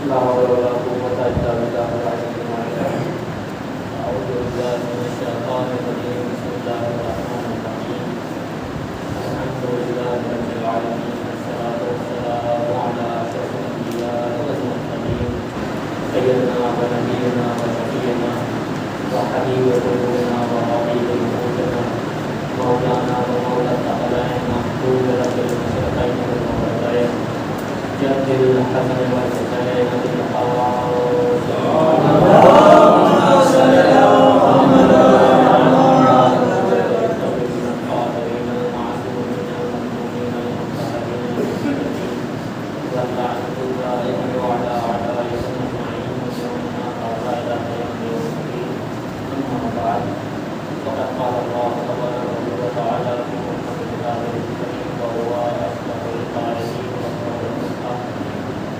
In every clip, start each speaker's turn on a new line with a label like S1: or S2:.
S1: لا حول ولا قوة إلا بالله العلي العظيم. أعوذ بالله من الشيطان الرجيم. بسم الله الرحمن الرحيم. الحمد لله رب العالمين، والصلاة والسلام على أشرف الأنبياء والمرسلين سيدنا ونبينا وشفيعنا وحبيب قلوبنا وحبيب نفوسنا مولانا ومولى الثقلين محبوب رب المشرقين والمغربين جد الحسن والحسين بالقرار. اللهم صل على محمد وعلى فقد قال الله سبحانه وتعالى في محكم كتابه الكريم وهو أصدق القائلين وأصدق المصحف.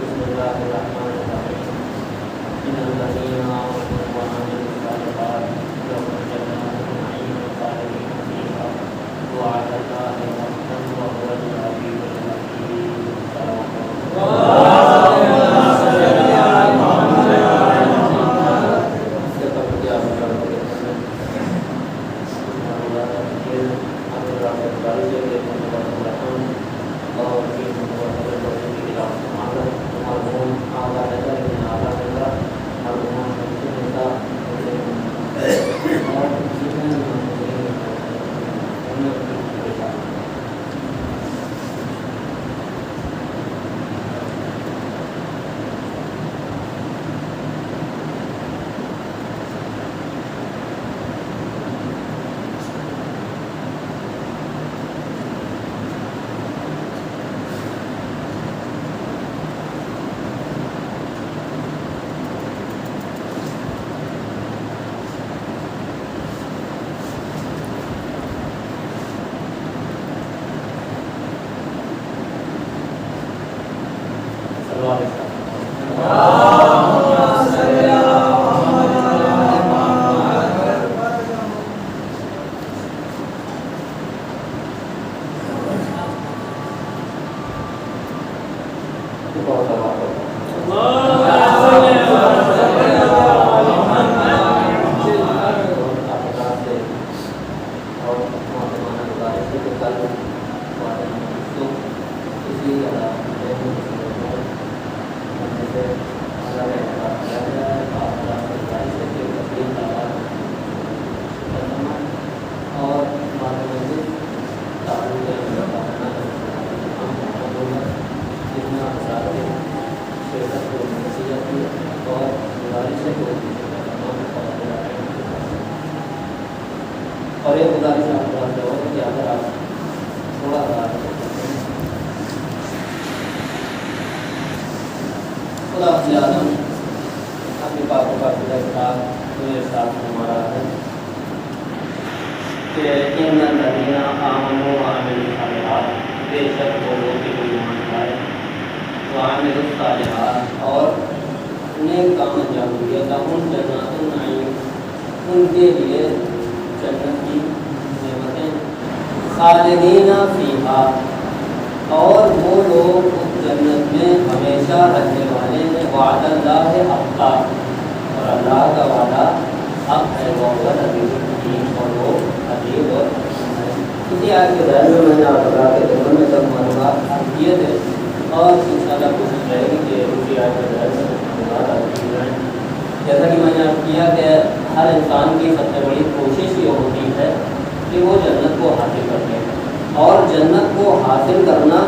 S1: بسم الله الرحمن الرحيم. إن الذين آمنوا وعملوا الصالحات لهم جنات النعيم خالدين فيها وعد الله حقا وهو العزيز الحكيم. اور یہ گزارش آپ کو ہے کہ اگر آپ تھوڑا سا خدا سے اعظم اپنے پاک کا ساتھ میرے ساتھ ہمارا ہے کہ ان الذین آمنوا وعملوا الصالحات، بے شک وہ لوگ جو ایمان لائے وعملوا الصالحات اور نیک کام انجام دیا، لہم جنات النعیم، ان کے لیے جنت کی نعمتیں، خالدین فیہا اور وہ لوگ اس جنت میں ہمیشہ رہنے والے ہیں، وعد اللہ حقا اور اللہ کا وعدہ حق ہے، وہ عزیز الحکیم اور وہ عزیز اور حکیم ہے۔ اسی آیت کے ذہن میں نے آپ بتا کے دونوں میں سب معلومات حق کیے تھے اور انشاءاللہ کوشش رہے گی کہ اسی آیت کے ذہن میں معلومات حق کی جائیں۔ جیسا کہ میں نے آپ کیا کہ ہر انسان کی سب سے بڑی کوشش یہ ہوتی ہے کہ وہ جنت کو حاصل کرتے ہیں، اور جنت کو حاصل کرنا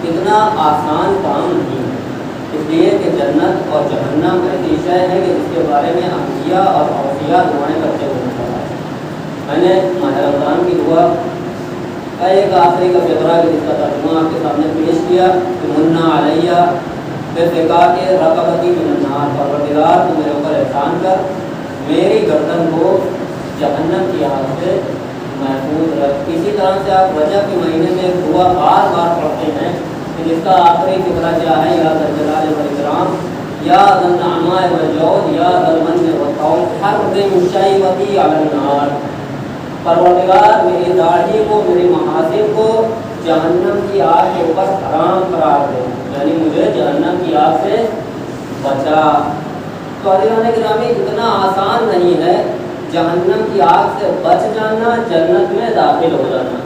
S1: اتنا آسان کام نہیں ہے، اس لیے کہ جنت اور جہنم ایسی شے ہے کہ اس کے بارے میں انبیاء اور اوصیاء دعائیں کرتے ہوئے نظر آئے۔ میں نے ماہ رمضان کی دعا کا ایک آخری کا فقرہ جس کا ترجمہ آپ کے سامنے پیش کیا کہ منا علیہ بفقاء رقبتی من النار، پروردگار تو میرے اوپر احسان کر میری گردن کو جہنم کی آگ سے محفوظ رکھ۔ اسی طرح سے آپ رجب کے مہینے میں دعا بار بار پڑھتے ہیں کہ جس کا آخری فقرہ کیا ہے، یا ذا الجلال والاکرام، یا ذا النعماء والجود، یا ذا المن والطول، حرم شیبتی علی النار، پروردگار میری داڑھی کو، میری محاسن کو جہنم کی آگ کے اوپر حرام قرار دے، یعنی مجھے جہنم کی آگ سے बचा। तो अज़ीज़ान गिरामी इतना आसान नहीं है जहन्नम की आग से बच जाना, जन्नत में दाखिल हो जाना।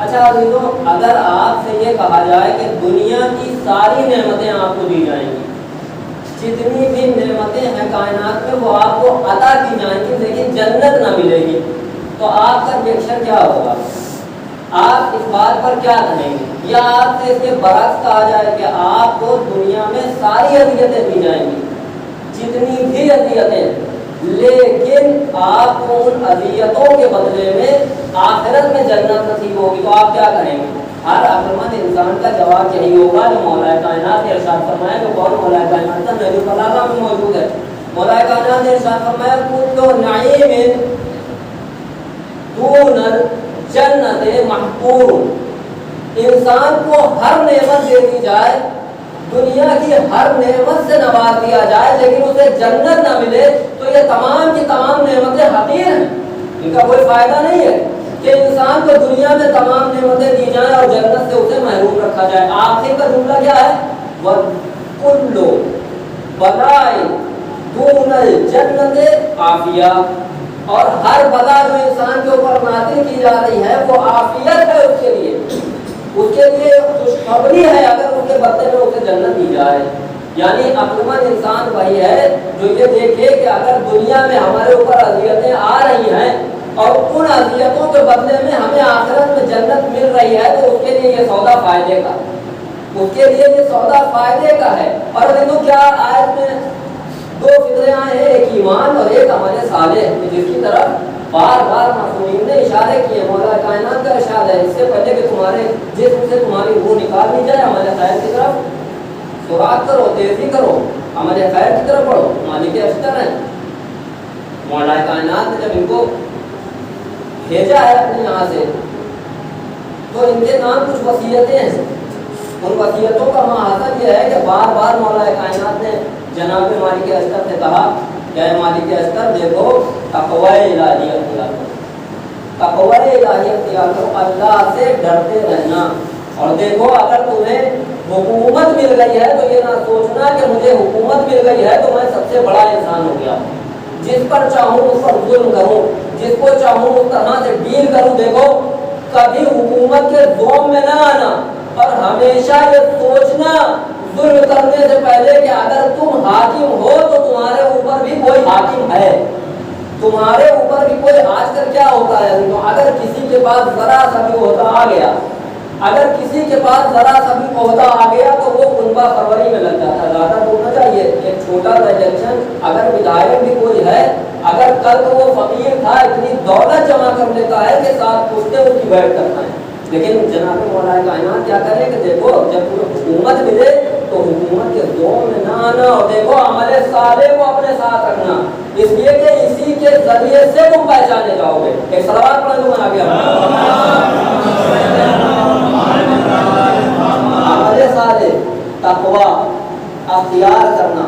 S1: अच्छा अज़ीज़ों, अगर आपसे ये कहा जाए कि दुनिया की सारी नेमतें आपको दी जाएंगी, जितनी भी नेमतें हैं कायनात में वो आपको अता की जाएंगी, लेकिन जन्नत ना मिलेगी, तो आपका रिएक्शन क्या होगा? आप इस बात पर क्या कहेंगे? या आपसे इसके बरक्स कहा जाए कि आपको दुनिया में सारी अज़ियतें दी जाएंगी, जितनी भी अज़ियतें, लेकिन आपको उन अज़ियतों के बदले में आखिरत में जन्नत नसीब होगी, तो आप क्या करेंगे? हर अक्लमंद इंसान का जवाब यही होगा जो मौलाए कायनात ने इरशाद फरमाया। तो कौन मौलाए कायनात था? नहजुल बलागा में मौजूद है। मौलाए कायनात ने इरशाद फरमाया, कुल्लु नईमिन दूनल जन्नत महपूर। इंसान को हर नेमत दे दी जाए, दुनिया की हर नेमत से नवाज दिया जाए, लेकिन उसे जन्नत ना मिले, तो ये तमाम की तमाम नेमतें हकीर हैं, इनका कोई फायदा नहीं है कि इंसान को दुनिया में तमाम नेमतें दी जाएं और जन्नत से उसे महरूम रखा जाए। आखिर का जुमला क्या है? वकुल्लु बलाए दूनल जन्नत आफिया। और हर बला जो इंसान के ऊपर नाज़िल की जा रही है वो आफियत है उसके लिए खुशखबरी है अगर उसके बदले में उसे जन्नत दी जाए। यानी अक्लमंद इंसान वही है जो ये देखे कि अगर दुनिया में हमारे ऊपर अज़ियतें आ रही हैं और उन अज़ियतों के बदले में हमें आखिरत में जन्नत मिल रही है, तो उसके लिए ये सौदा फायदे का, उसके लिए ये सौदा फायदे का है। और देखो क्या आयत में दो फिक्रे आए हैं, एक ईमान और एक अमल सालेह, जिसकी तरफ बार बार मासूमीन ने इशारे किए। मौला कायनात का इरशाद है, इससे पहले कि तुम्हारे जिस्म से तुम्हारी रूह निकाल दी जाए, अमल खैर की तरफ सुराग करो, तेजी करो, अमल खैर की तरफ बढ़ो। मालिक अख्तर है, मौला कायनात ने जब इनको भेजा है अपने यहाँ से, तो इनके नाम कुछ वसीयतें हैं। उन वसीयतों का महासर यह है कि बार बार मौला कायनात ने जनाब मालिक अस्तर से कहा, क्या मालिक अस्तर देखो तक़वा इलाही अख्तियार करो, तक़वा इलाही अख्तियार करो, अल्लाह से डरते रहना। और देखो अगर तुम्हें हुकूमत मिल गई है तो ये ना सोचना कि मुझे हुकूमत मिल गई है तो मैं सबसे बड़ा इंसान हो गया, जिस पर चाहूँ उस पर जुल्म करूँ, जिसको चाहूँ उस तरह से डील करूँ। देखो कभी हुकूमत के जोम में ना आना और हमेशा ये सोचना जुल्म करने से पहले कि अगर तुम हाकिम हो तो तुम्हारे ऊपर भी कोई हाकिम है, तुम्हारे ऊपर भी कोई। आजकल क्या होता है, तो अगर किसी के पास जरा सा भी ओहदा आ गया, अगर किसी के पास जरा सा भी ओहदा आ गया तो वो कुनबा फरवरी में लग जाता है। ज़्यादा दूर न जाइए, एक छोटा सा इलेक्शन, अगर विधायक भी कोई है, अगर कल तो वो फकीर था, इतनी दौलत जमा कर लेता है कि साथ पूछते उसकी बैठ करना है, लेकिन जनाब मौला कायनात क्या करे कि देखो जब तुम्हें हुकूमत मिले तो हुकूमत के जोर में ना आना, और देखो अमले साले को अपने साथ रखना, इसलिए कि इसी के जरिए से तुम पहचाने जाओगे। एक सवाल पढ़ दूँ आगे, अमले साले तकवा अख्तियार करना।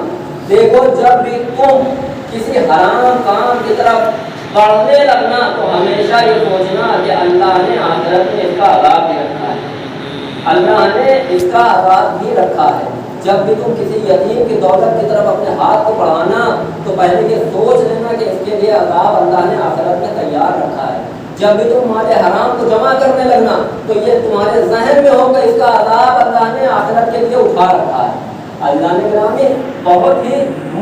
S1: देखो जब भी तुम किसी हराम काम की तरफ बढ़ने लगना तो हमेशा ये सोचना कि अल्लाह ने आखिरत में इसका अज़ाब भी रखा है, अल्लाह ने इसका अज़ाब भी रखा है। जब भी तुम किसी यतीम की दौलत की तरफ अपने हाथ को बढ़ाना तो पहले ये सोच लेना कि इसके लिए अज़ाब अल्लाह ने आखिरत में तैयार रखा है। जब भी तुम माले हराम को जमा करने लगना तो ये तुम्हारे जहन में होगा इसका अज़ाब अल्लाह ने आखिरत के लिए उठा रखा है। अल्लाह ने गिरामी बहुत ही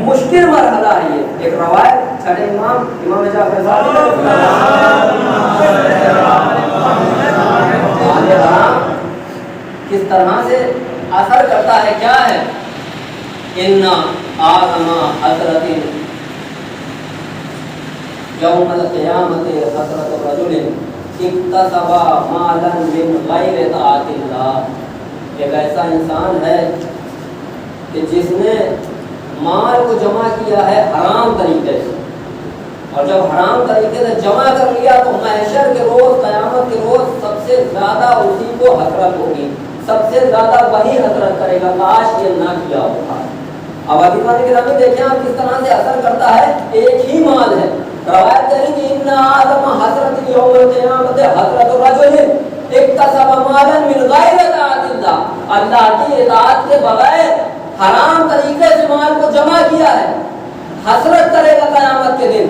S1: मुश्किल मरहला है ये। एक रवायत छठे इमाम जाफर सादिक माले हराम किस तरह से असर करता है, क्या है? इन्ना आज़मा हसरतिन यौमल क़ियामत हसरत रजुलिन इक्तसबा मालन मिन गैरि ताअतिल्लाह। एक ऐसा इंसान है कि जिसने माल को जमा किया है हराम तरीके से, और जब हराम तरीके से जमा कर लिया तो महशर के रोज़, क़यामत के रोज़ सबसे ज़्यादा उसी को हसरत होगी, सबसे ज़्यादा वही हसरत करेगा, काश ये ना किया होता। अब अभिमान के सामने देखें आप किस तरह से असर करता है। एक ही माल है, रवायत करें कि इन्ना आज़म हसरत यौमल क़ियामत हसरत रजुलिन इक्तसब मालन मिन गैरि ताअतिल्लाह। अल्लाह की इताअत के बगैर حرام طریقے سے مال کو جمع کیا ہے، حسرت کرے گا قیامت کے دن.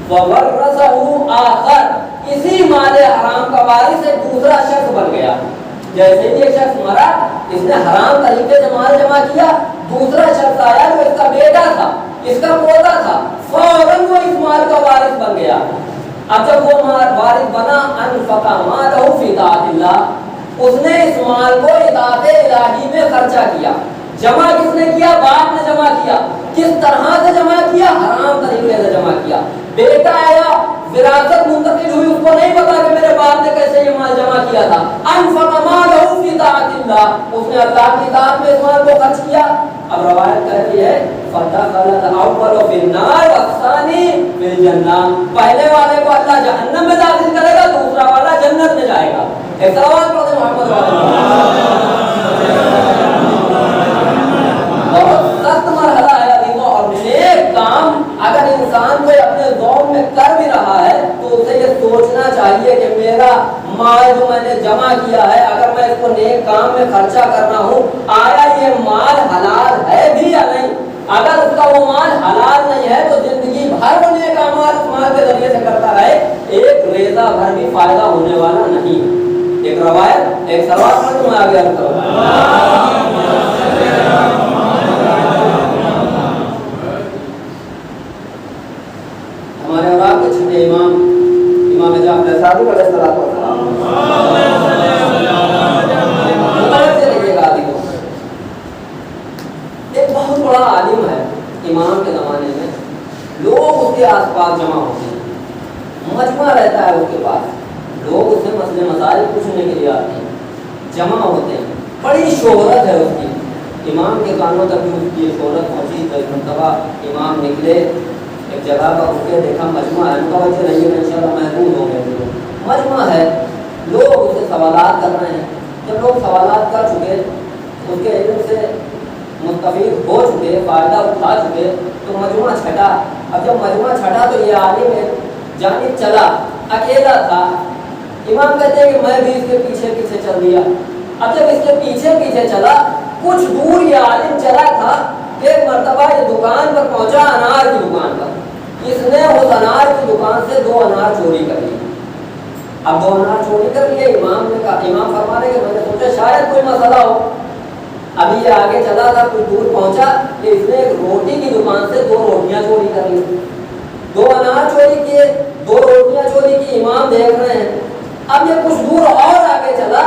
S1: وَوَرَّثَهُ آخر، اسی مال حرام کا وارث ایک دوسرا شخص بن گیا. جیسے ہی ایک شخص مرا، اس نے حرام طریقے سے مال جمع کیا، دوسرا شخص آیا جو اس کا بیٹا تھا، اس کا پوتا تھا، فوراً وہ اس مال کا وارث بن گیا. اب جب وہ وارث بنا، انفق مالہ فی طاعت اللہ، اس نے اس مال کو اطاعت الہی میں خرچہ کیا. جمع کس نے کیا؟ باپ نے جمع کیا. کس طرح سے جمع کیا؟ حرام طریقے سے جمع کیا. بیٹا آیا، وراثت منتقل ہوئی، اس کو نہیں پتا کہ میرے باپ نے کیسے یہ مال جمع کیا تھا. انفق مالہ فی طاعت اللہ، اس نے اللہ کی اطاعت میں اس مال کو خرچ کیا. اب روایت کہتی ہے فدخل الاول فی النار والثانی فی الجنہ، پہلے والے کو اللہ جہنم میں داخل کرے گا، دوسرا والا جنت میں جائے گا. ایک سوال پڑھتے محمد بہت سخت مرحلہ ہے عزیزوں. اور نیک کام اگر انسان کو اپنے ذوق میں کر بھی رہا ہے تو اسے یہ سوچنا چاہیے کہ میرا مال جو میں نے جمع کیا ہے، اگر میں اس کو نیک کام میں خرچہ کر رہا ہوں، آیا یہ مال حلال ہے بھی یا نہیں؟ اگر اس کا وہ مال حلال نہیں ہے تو زندگی بھر وہ نیک اعمال اس مال کے ذریعے سے کرتا رہے، ایک ریزہ بھر بھی فائدہ ہونے والا نہیں. ایک روایت، ایک سوال پر تم آگے عرض کرو. ہمارے اور آپ کے چھٹے امام جعفر صادق علیہ الصلوۃ والسلام سے دیکھیے گا، ایک بہت بڑا عالم ہے امام کے زمانے میں، لوگ اس کے آس پاس جمع ہوتے ہیں، مجمع رہتا ہے اس کے پاس، لوگ اس سے مسئلے مسائل پوچھنے کے لیے آتے ہیں، جمع ہوتے ہیں، بڑی شہرت ہے اس کی. امام کے کانوں تک بھی اس کی شہرت پہنچی. تو ایک مرتبہ امام نکلے، ایک جگہ پر رکے، دیکھا مجمع ہے، متوجہ رہیے گا انشاءاللہ محفوظ ہو گئے. مجمع ہے، لوگ اس سے سوالات کر رہے ہیں. جب لوگ سوالات کر چکے، اس کے علم سے مستفید ہو چکے، فائدہ اٹھا چکے، تو مجمع چھٹا. اب جب مجمع چھٹا تو یہ عالم جانب چلا، اکیلا تھا. امام کہتے ہیں کہ میں بھی اس کے پیچھے پیچھے چل دیا. اب جب اس کے پیچھے پیچھے چلا، کچھ دور یہ عالم چلا تھا، ایک مرتبہ یہ دکان پر پہنچا، انار کی دکان پر. اس نے اس انار کی دکان سے 2 انار چوری کر لیے. اب 2 انار چوری کر لیے. امام نے کہا، امام فرما رہے کہ میں نے سوچا شاید کوئی مسئلہ ہو. ابھی یہ آگے چلا تھا، کچھ دور پہنچا کہ اس نے ایک روٹی کی دکان سے 2 روٹیاں چوری کر لی. 2 انار چوری کیے، 2 روٹیاں چوری کی. امام دیکھ رہے ہیں. اب یہ کچھ دور اور آگے چلا،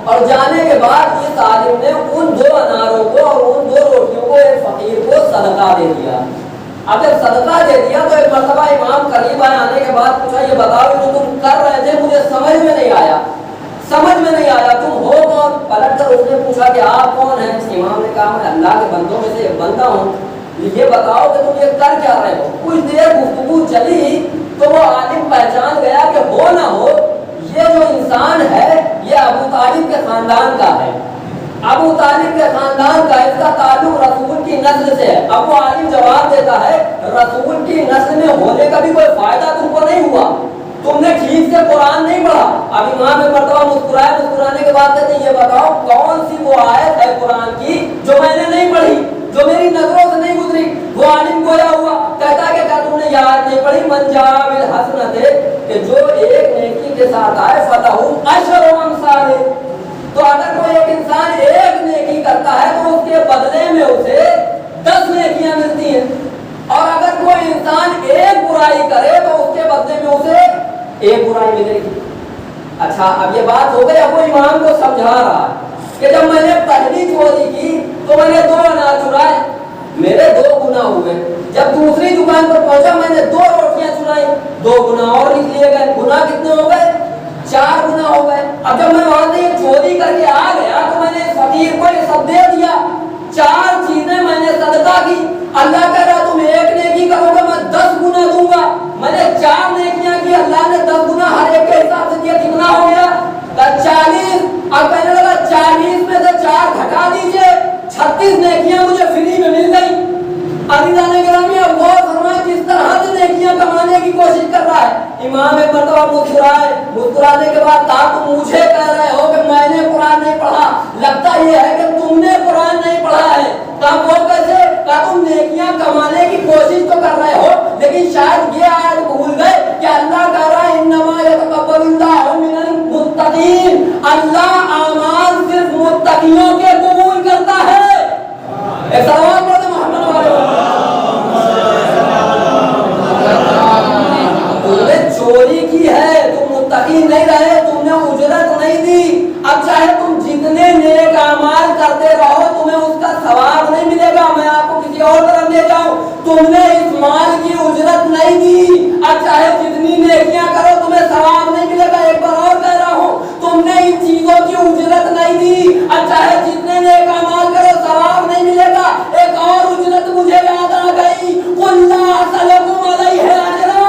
S1: اور جانے کے بعد اس عالم نے ان 2 اناروں کو اور ان 2 روٹیوں کو ایک فقیر کو صدقہ دے دیا. اب جب صدقہ دے دیا تو ایک مرتبہ امام قریب آئے، آنے کے بعد پوچھا یہ بتاؤ جو تم کر رہے تھے مجھے سمجھ میں نہیں آیا، تم ہو کون؟ پلٹ کر اس نے پوچھا کہ آپ کون ہیں؟ امام نے کہا میں اللہ کے بندوں میں سے ایک بندہ ہوں. یہ بتاؤ کہ تم یہ کر کیا رہے ہو؟ کچھ دیر گفتگو چلی تو وہ عالم پہچان گیا کہ ہو نہ ہو یہ جو انسان ہے یہ ابو طالب کے خاندان کا ہے. ابو طالب کے خاندان کا، اس کا تعلق رسول کی نسل سے ہے. اب وہ عالم جواب دیتا ہے رسول کی نسل میں ہونے کا بھی کوئی فائدہ تم کو نہیں ہوا، تم نے ٹھیک سے قرآن نہیں پڑھا. اب امام ایک مرتبہ مسکرائے، مسکرانے کے بعد کہتے ہیں یہ بتاؤ کون سی وہ آیت ہے قرآن کی جو میں نے نہیں پڑھی، جو میری نظروں سے نہیں گزری. وہ عالم گویا ہوا، کہتا ہے کہ کیا تم نے یہ آیت نہیں پڑھی من جاء بالحسنۃ، کہ جو ایک نیکی کے ساتھ آئے فلہ عشر امثالہ. تو اگر کوئی ایک انسان ایک نیکی کرتا ہے تو اس کے بدلے میں اسے 10 نیکیاں ملتی ہیں، اور اگر کوئی انسان ایک برائی کرے تو اس کے بدلے میں اسے 1 برائی ملے گی. اچھا اب یہ بات ہو گئی. اب وہ امام کو سمجھا رہا ہے کہ جب میں نے پہلی چوری کی تو میں نے 2 انار چرائے، میرے 2 گناہ ہوئے. جب دوسری دکان پر پہنچا میں نے 2 روٹیاں چرائی، 2 گناہ اور لکھ لیے گئے. گناہ کتنے ہو گئے؟ 4 گناہ ہو گئے. اب جب میں وہاں سے یہ چوری کر کے آ گیا تو میں نے فقیر کو یہ سب دے دیا. 4 چیزیں میں نے صدقہ کی. اللہ کہہ رہا تم ایک نیکی کرو گے میں 10 گنا دوں گا. میں نے 4 نیکیاں کی، اللہ نے 10 گنا ہر ایک کے حساب سے دیا. کتنا ہو گیا؟ 40. اب کہنے لگا 40 میں سے 4 گھٹا دیجئے، 36 نیکیاں مجھے فری میں مل گئی. عزیزان گرامی اب غور فرمائیں کس طرح سے نیکیاں کمانے کی کوشش کر رہا ہے. امام ایک مرتبہ مسکرائے، مسکرانے کے بعد کہا تم مجھے کہہ رہے ہو کہ میں نے قرآن نہیں پڑھا، لگتا یہ ہے کہ تم نے قرآن نہیں پڑھا ہے. दे जाऊं, तुमने इस माल की उजरत नहीं दी, अब चाहे जितनी नेकियां करो तुम्हें सवाब नहीं मिलेगा। एक बार और कह रहा हूं, तुमने इन चीजों की उजरत नहीं दी, अब चाहे जितने नेक अमाल करो सवाब नहीं मिलेगा। एक और उजरत मुझे याद आ गई, कुल्ला असलकुम अलैहि अजरा,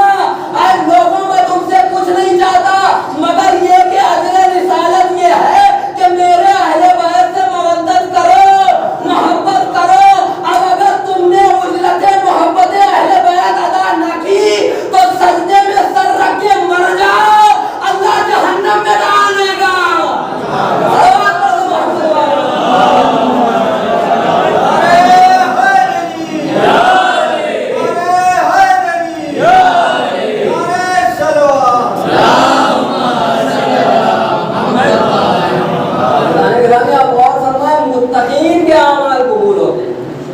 S1: आज लोगों में तुमसे कुछ नहीं चाहता मगर ये कि अजर रिसालत ये है कि मेरे अहले बैत से मवद्दत करो, मोहब्बत करो। अब अगर तुमने उजरत मोहब्बत अहले बैत अदा न की तो सजदे में सर रख के मर जाओ, अल्लाह जहन्नम में डालेगा।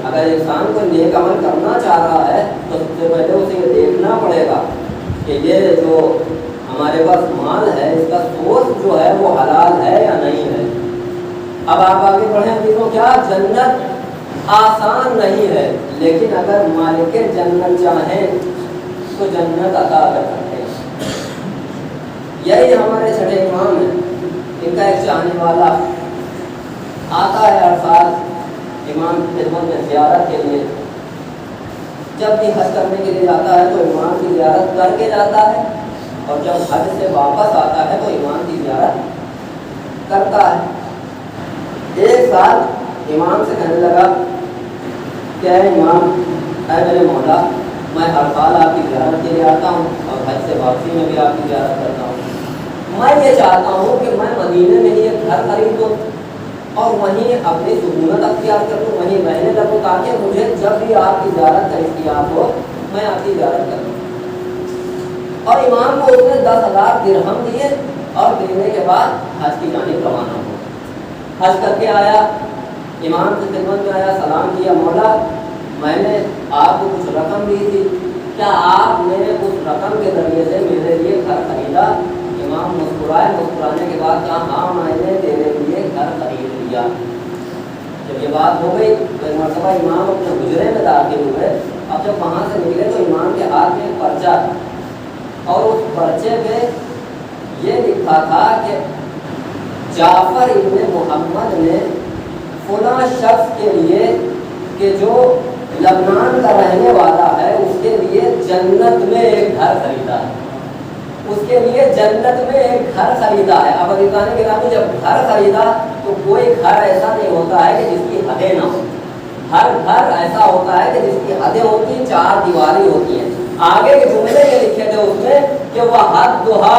S1: अगर इंसान को नेक अमल करना चाह रहा है तो सबसे पहले उसे ये देखना पड़ेगा कि ये जो हमारे पास माल है इसका सोर्स जो है वो हलाल है या नहीं है। अब आप आगे बढ़े देखो, क्या जन्नत आसान नहीं है, लेकिन अगर मालिक जन्नत चाहे तो जन्नत अता कर सकते हैं। यही हमारे छठे इमाम है, इनका एक चाहने वाला आता है हर साल इमाम की खिदमत में ज़ियारत के लिए। जब भी हज करने के लिए जाता है तो इमाम की ज़ियारत करके जाता है, और जब हज से वापस आता है तो इमाम की ज़ियारत करता है। एक साल इमाम से कहने लगा, क्या इमाम, ऐ मेरे मौला, मैं हर साल आपकी ज़ियारत के लिए आता हूँ और हज से वापसी में भी आपकी ज़ियारत करता हूँ। मैं ये चाहता हूँ कि मैं मदीने में ही एक घर खरीद दूँ और वहीं अपनी सुकूनत अख्तियार कर लूँ, वहीं रहने लगूँ, ताकि मुझे जब भी आपकी ज़ियारत का इख्तियार हो मैं आपकी ज़ियारत करूँ। और इमाम को उसने 10,000 दिरहम दिए और देने के बाद हज की जानिब रवाना हो। हज करके आया, इमाम की खिदमत में आया, सलाम किया, मौला मैंने आपको कुछ रकम दी थी, क्या आपने उस रकम के जरिए से मेरे लिए घर खरीदा? इमाम मुस्कुराए, मुस्कुराने के बाद कहा, हाँ मैंने तेरे लिए घर खरीद लिया। जब ये बात हो गई तो एक मरतबा इमाम अपने गुजरे में दाखिल हुए। अब जब वहाँ से निकले तो इमाम के हाथ में एक पर्चा था और उस पर्चे पे ये लिखा था कि जाफर इब्ने मोहम्मद ने फला शख्स के लिए कि जो लबनान का रहने वाला है उसके लिए जन्नत में एक घर खरीदा है, उसके लिए जन्नत में एक घर खरीदा है। अब अजीज़ान गिरामी, जब घर खरीदा तो कोई घर ऐसा नहीं होता है कि जिसकी हदें ना हो, हर घर ऐसा होता है कि जिसकी हदें होती हैं, 4 दीवारी होती हैं। आगे के जुमले ये लिखे थे उसमें कि वह हद्दुहा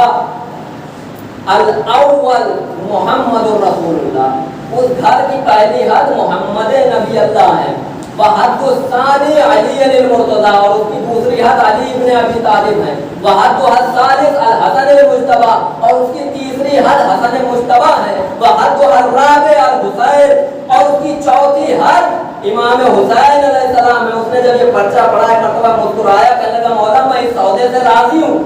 S1: अल-अव्वल मुहम्मदुर रसूलुल्लाह, उस घर की पहली हद मोहम्मद नबी अल्लाह है। वहद्दुस्सानी अली अल मुर्तज़ा, और उसकी दूसरी हद अली इब्ने अबी तालिब है। वहद्दुस्सालिस अल हसन अल मुज्तबा, और उसकी तीसरी हद हसन मुज्तबा है। वहद्दुर्राबि अल हुसैन, और उसकी चौथी हद इमाम हुसैन अलैहिस्सलाम है। उसने जब ये पर्चा पढ़ा है मरतबा मुस्कुराया, कहने लगा, मौला मैं इस सौदे से राजी हूँ,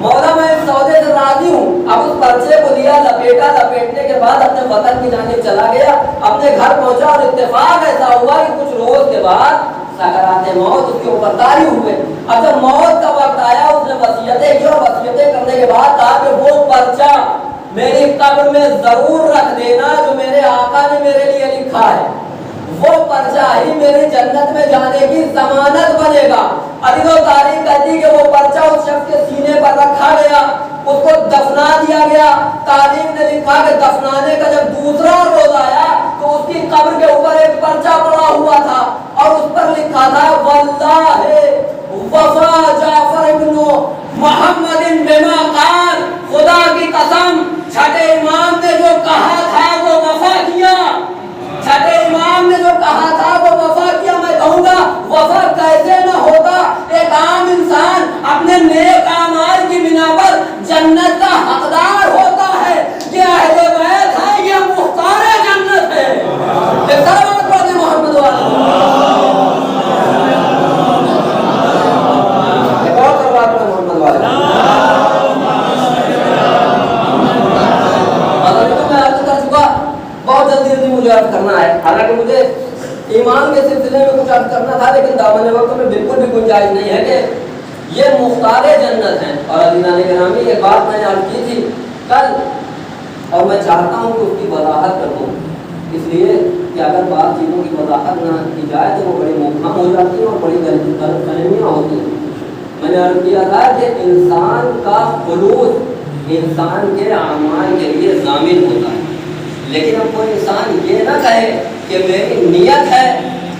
S1: मौला मैं इस सौदे से राजी हूँ। अब उस पर्चे को लिया, लपेटा, लपेटने के बाद अपने वतन की जानिब चला गया, अपने घर पहुंचा और इत्तेफाक ऐसा हुआ कि कुछ रोज के बाद सकराते मौत उसके ऊपर तारी हुए। अब जब मौत का वक्त आया उसने वसीयतें की, और वसीयतें करने के बाद कहा कि वो पर्चा मेरी कब्र में जरूर रख देना जो मेरे आका ने मेरे लिए लिखा है, वो पर्चा ही मेरी जन्नत में जाने की जमानत बनेगा। अदील तारीख कहती कि वो पर्चा उस शख्स के सीने पर रखा गया, उसको दफना दिया गया। तारीख ने लिखा कि दफनाने का जब दूसरा रोज आया तो उसकी कब्र के ऊपर एक पर्चा पड़ा हुआ था और उस पर लिखा था, वल्लाहि वफा जाफर इब्न मोहम्मद बिमा क़ाल, खुदा की कसम छठे इमाम ने जो कहा था वो वफा किया, छठे इमाम ने जो कहा था वो वफा किया। मैं कहूँगा वफा कैसे न होगा, एक आम इंसान अपने नेक आमाल की बिना पर जन्नत का हकदार होता है। ये अहले बैत है, ये मुख्तार जन्नत है। मोहम्मद बहुत जल्दी मुझे अर्ज करना है, हालांकि मुझे ایمان کے سلسلے میں کچھ عرض کرنا تھا، لیکن دامن وقت میں بالکل بھی گنجائش نہیں ہے کہ یہ مختار جنت ہیں۔ اور عزیزان گرامی یہ بات میں نے عرض کی تھی کل، اور میں چاہتا ہوں کہ اس کی وضاحت کر دوں، اس لیے کہ اگر بعض چیزوں کی وضاحت نہ کی جائے تو وہ بڑی مبہم ہو جاتی ہیں اور بڑی غلط فہمیاں ہوتی ہیں۔ میں نے عرض کیا تھا کہ انسان کا خلوص انسان کے اعمال کے لیے ضامن ہوتا ہے، لیکن اب کوئی انسان یہ نہ کہے کہ میری نیت ہے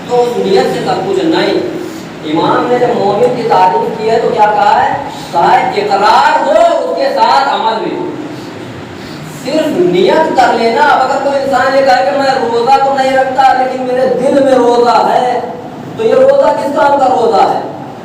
S1: تو اس نیت سے سب کچھ نہیں۔ امام نے جب مومن کی تعریف کی ہے تو کیا کہا ہے؟ کہا ہے اقرار ہو اس کے ساتھ عمل بھی ہو۔ صرف نیت کر لینا، اب اگر کوئی انسان یہ کہے کہ میں روزہ تو نہیں رکھتا لیکن میرے دل میں روزہ ہے، تو یہ روزہ کس کام کا روزہ ہے؟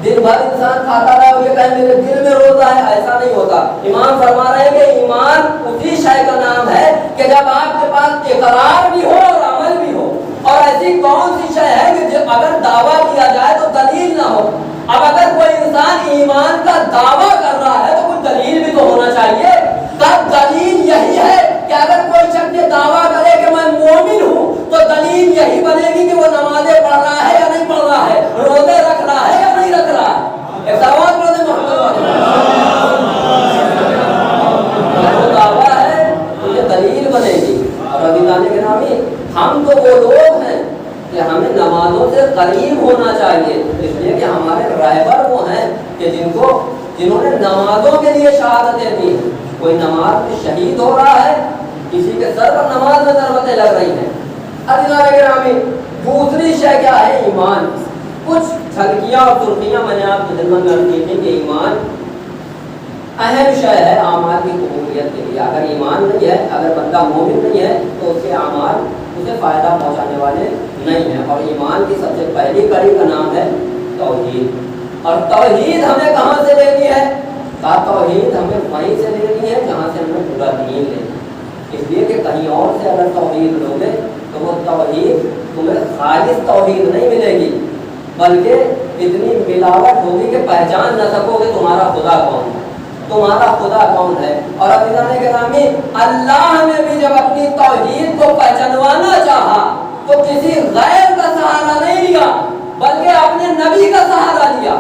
S1: دن بھر انسان کھاتا رہا اور یہ کہے میرے دل میں روزہ ہے، ایسا نہیں ہوتا۔ امام فرما رہے ہیں کہ ایمان اسی شے کا نام ہے کہ جب آپ کے پاس اقرار بھی ہو اور عمل بھی ہو۔ اور ایسی کون سی شے ہے کہ جب اگر دعویٰ کیا جائے تو دلیل نہ ہو؟ اب اگر کوئی انسان ایمان کا دعویٰ کر رہا ہے تو کوئی دلیل بھی تو ہونا چاہیے۔ تب دلیل یہی ہے کہ اگر کوئی شخص یہ دعویٰ کرے کہ میں مومن ہوں تو دلیل یہی بنے گی کہ وہ نمازیں پڑھ رہا ہے یا نہیں پڑھ رہا ہے، روزے رکھ رہا ہے یا نہیں رکھ رہا ہے۔ ایک دعویٰ کرو دے محمد وہ دعویٰ ہے تو یہ دلیل بنے گی۔ اور عزیزان گرامی ہم تو وہ لوگ ہیں کہ ہمیں نمازوں سے قریب ہونا چاہیے، اس لیے کہ ہمارے رہبر وہ ہیں کہ جنہوں نے نمازوں کے لیے شہادتیں دی ہیں۔ کوئی نماز میں شہید ہو رہا ہے، کسی کے سر پر نماز میں ضربتیں لگ رہی ہیں۔ عزیزان گرامی دوسری شے کیا ہے؟ ایمان۔ کچھ جھلکیاں اور سرخیاں میں نے آپ کی خدمت میں عرض کی تھی کہ ایمان اہم شے ہے اعمال کی قبولیت کے لیے۔ اگر ایمان نہیں ہے، اگر بندہ مومن نہیں ہے تو اس کے اعمال اسے فائدہ پہنچانے والے نہیں ہیں۔ اور ایمان کی سب سے پہلی کڑی کا نام ہے توحید۔ اور توحید ہمیں کہاں سے لینی ہے؟ توحید ہمیں وہیں سے لینی ہے جہاں سے ہمیں پورا دین لینا ہے۔ اس لیے کہ کہیں اور سے اگر توحید لوگے تو وہ توحید تمہیں خالص توحید نہیں ملے گی، بلکہ اتنی ملاوٹ ہوگی کہ پہچان نہ سکو گے تمہارا خدا کون ہے، تمہارا خدا کون ہے۔ اور عزیزان گرامی اللہ نے بھی جب اپنی توحید کو پہچانوانا چاہا تو کسی غیر کا سہارا نہیں لیا، بلکہ اپنے نبی کا سہارا لیا،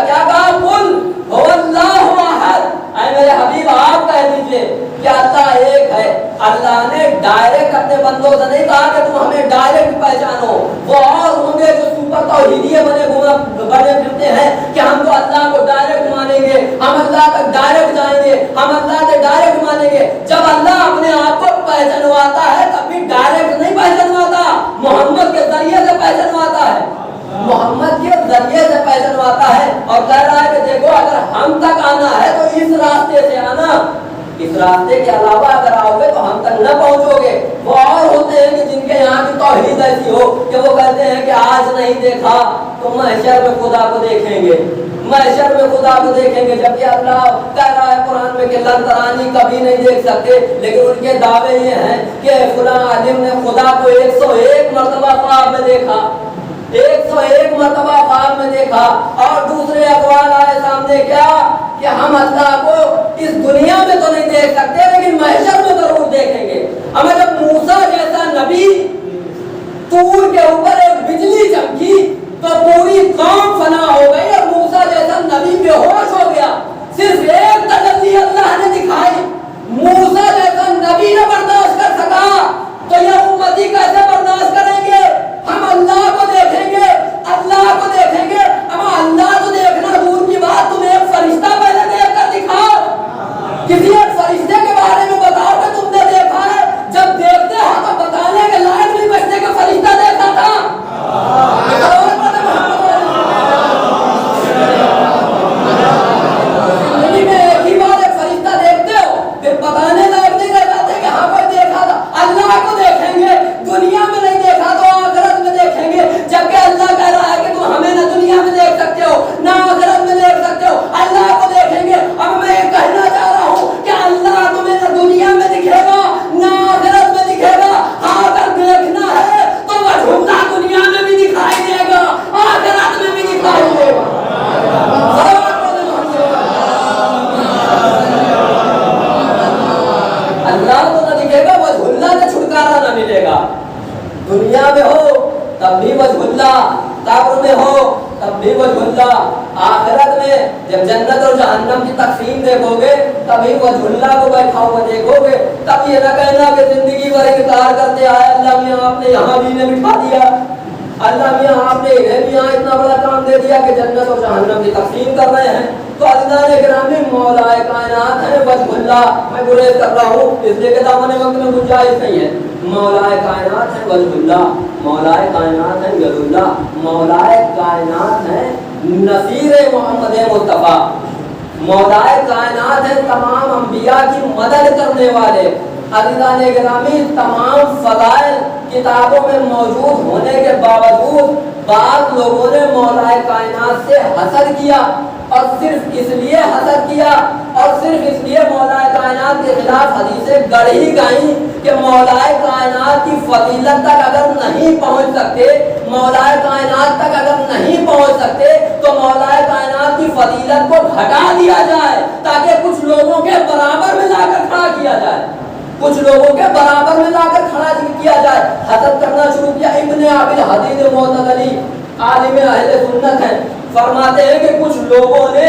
S1: کیا کہا؟ قل هو اللہ احد، اے میرے حبیب آپ کہہ دیجئے کہ اللہ ایک ہے۔ اللہ نے ڈائریکٹ اپنے بندوں سے نہیں کہا کہ تم ہمیں ڈائریکٹ پہچانو، وہ اور ہوں گے جو سپر توحیدیے بنے پھرتے ہیں کہ ہم تو اللہ کو ڈائریکٹ مانیں گے، ہم اللہ تک ڈائریکٹ جائیں گے، ہم اللہ سے ڈائریکٹ مانیں گے۔ جب اللہ اپنے آپ کو پہچانواتا ہے تب بھی ڈائریکٹ نہیں پہچانواتا، محمد کے ذریعے سے پہچانواتا ہے، محمد کے ذریعے سے پہچانواتا ہے۔ اور کہہ رہا ہے کہ دیکھو اگر ہم تک آنا ہے تو اس راستے سے آنا، اس راستے کے علاوہ اگر آؤ گے تو ہم تک نہ پہنچو گے۔ وہ اور ہوتے ہیں کہ جن کے یہاں کی توحید ایسی ہو کہ وہ کہتے ہیں کہ آج نہیں دیکھا تو محشر میں خدا کو دیکھیں گے، محشر میں خدا کو دیکھیں گے، جبکہ اللہ کہہ رہا ہے قرآن میں کہ لن ترانی کبھی نہیں دیکھ سکتے، لیکن ان کے دعوے یہ ہیں کہ فلاں عالم نے خدا کو 101 مرتبہ خواب میں دیکھا، 101 مرتبہ خواب میں دیکھا۔ اور دوسرے اقوال آئے سامنے کیا کہ ہم اللہ کو اس دنیا میں تو نہیں دیکھ سکتے لیکن محشر میں ضرور دیکھیں گے۔ ہمیں جب موسیٰ جیسا نبی طور کے اوپر ایک بجلی چمکی تو پوری قوم فنا ہو گئی اور موسیٰ جیسا نبی بے ہوش ہو گیا۔ صرف ایک تجلی اللہ نے دکھائی، موسیٰ جیسا نبی نہ برداشت کر سکا تو یہ امتی کیسے برداشت کریں گے؟ ہم اللہ کو دیکھیں گے، اللہ کو دیکھیں گے۔ اب اللہ کو دیکھنا دور کی بات، تم ایک فرشتہ پہلے دیکھ کر دکھاؤ، کسی ایک فرشتے کے بارے میں بتاؤ کہ تم نے دیکھا ہے۔ جب دیکھتے ہو تو بتانے کے لائق نہیں بچتے کہ فرشتہ دیکھا تھا۔ زندگی میں ایک ہی بار ایک فرشتہ دیکھتے ہو، پھر بتانے لائق نہیں رہ جاتے کہ ہاں کوئی دنیا میں ہو تب بھی وجہ اللہ، قبر میں ہو تب بھی وجہ اللہ، آخرت میں جب جنت اور جہنم کی تقسیم دیکھو گے تبھی وجہ اللہ کو بیٹھا ہوا دیکھو گے۔ تب یہ نہ کہنا کہ زندگی بھر انکار کرتے آئے اللہ میاں آپ نے یہاں بھی انہیں بٹھا دیا، اللہ میاں آپ نے انہیں بھی یہاں اتنا بڑا کام دے دیا کہ جنت اور جہنم کی تقسیم کر رہے ہیں۔ تو عزیزان گرامی مولا کائنات ہے وجہ اللہ، میں گریز کر رہا ہوں اس لیے کہ دامن وقت میں گنجائش نہیں ہے۔ مولا کائنات ہے وجہ اللہ، مولا کائنات ہے ید اللہ، مولا کائنات ہے نصیر محمد مصطفیٰ، مولا کائنات ہے تمام انبیاء کی مدد کرنے والے۔ عزیزان گرامی تمام فضائل کتابوں میں موجود ہونے کے باوجود بعض لوگوں نے مولا کائنات سے حسد کیا، اور صرف اس لیے حسد کیا اور صرف اس لیے مولا کائنات کے خلاف حدیثیں گڑھی گئیں کہ مولا کائنات کی فضیلت تک اگر نہیں پہنچ سکتے، مولا کائنات تک اگر نہیں پہنچ سکتے تو مولا کائنات کی فضیلت کو گھٹا دیا جائے تاکہ کچھ لوگوں کے برابر میں لا کر کھڑا کیا جائے، کچھ لوگوں کے برابر میں لا کر کھڑا کیا جائے۔ حسد کرنا شروع کیا۔ ابن ابی الحدید معتزلی عالم اہل سنت ہیں، فرماتے ہیں کہ کچھ لوگوں نے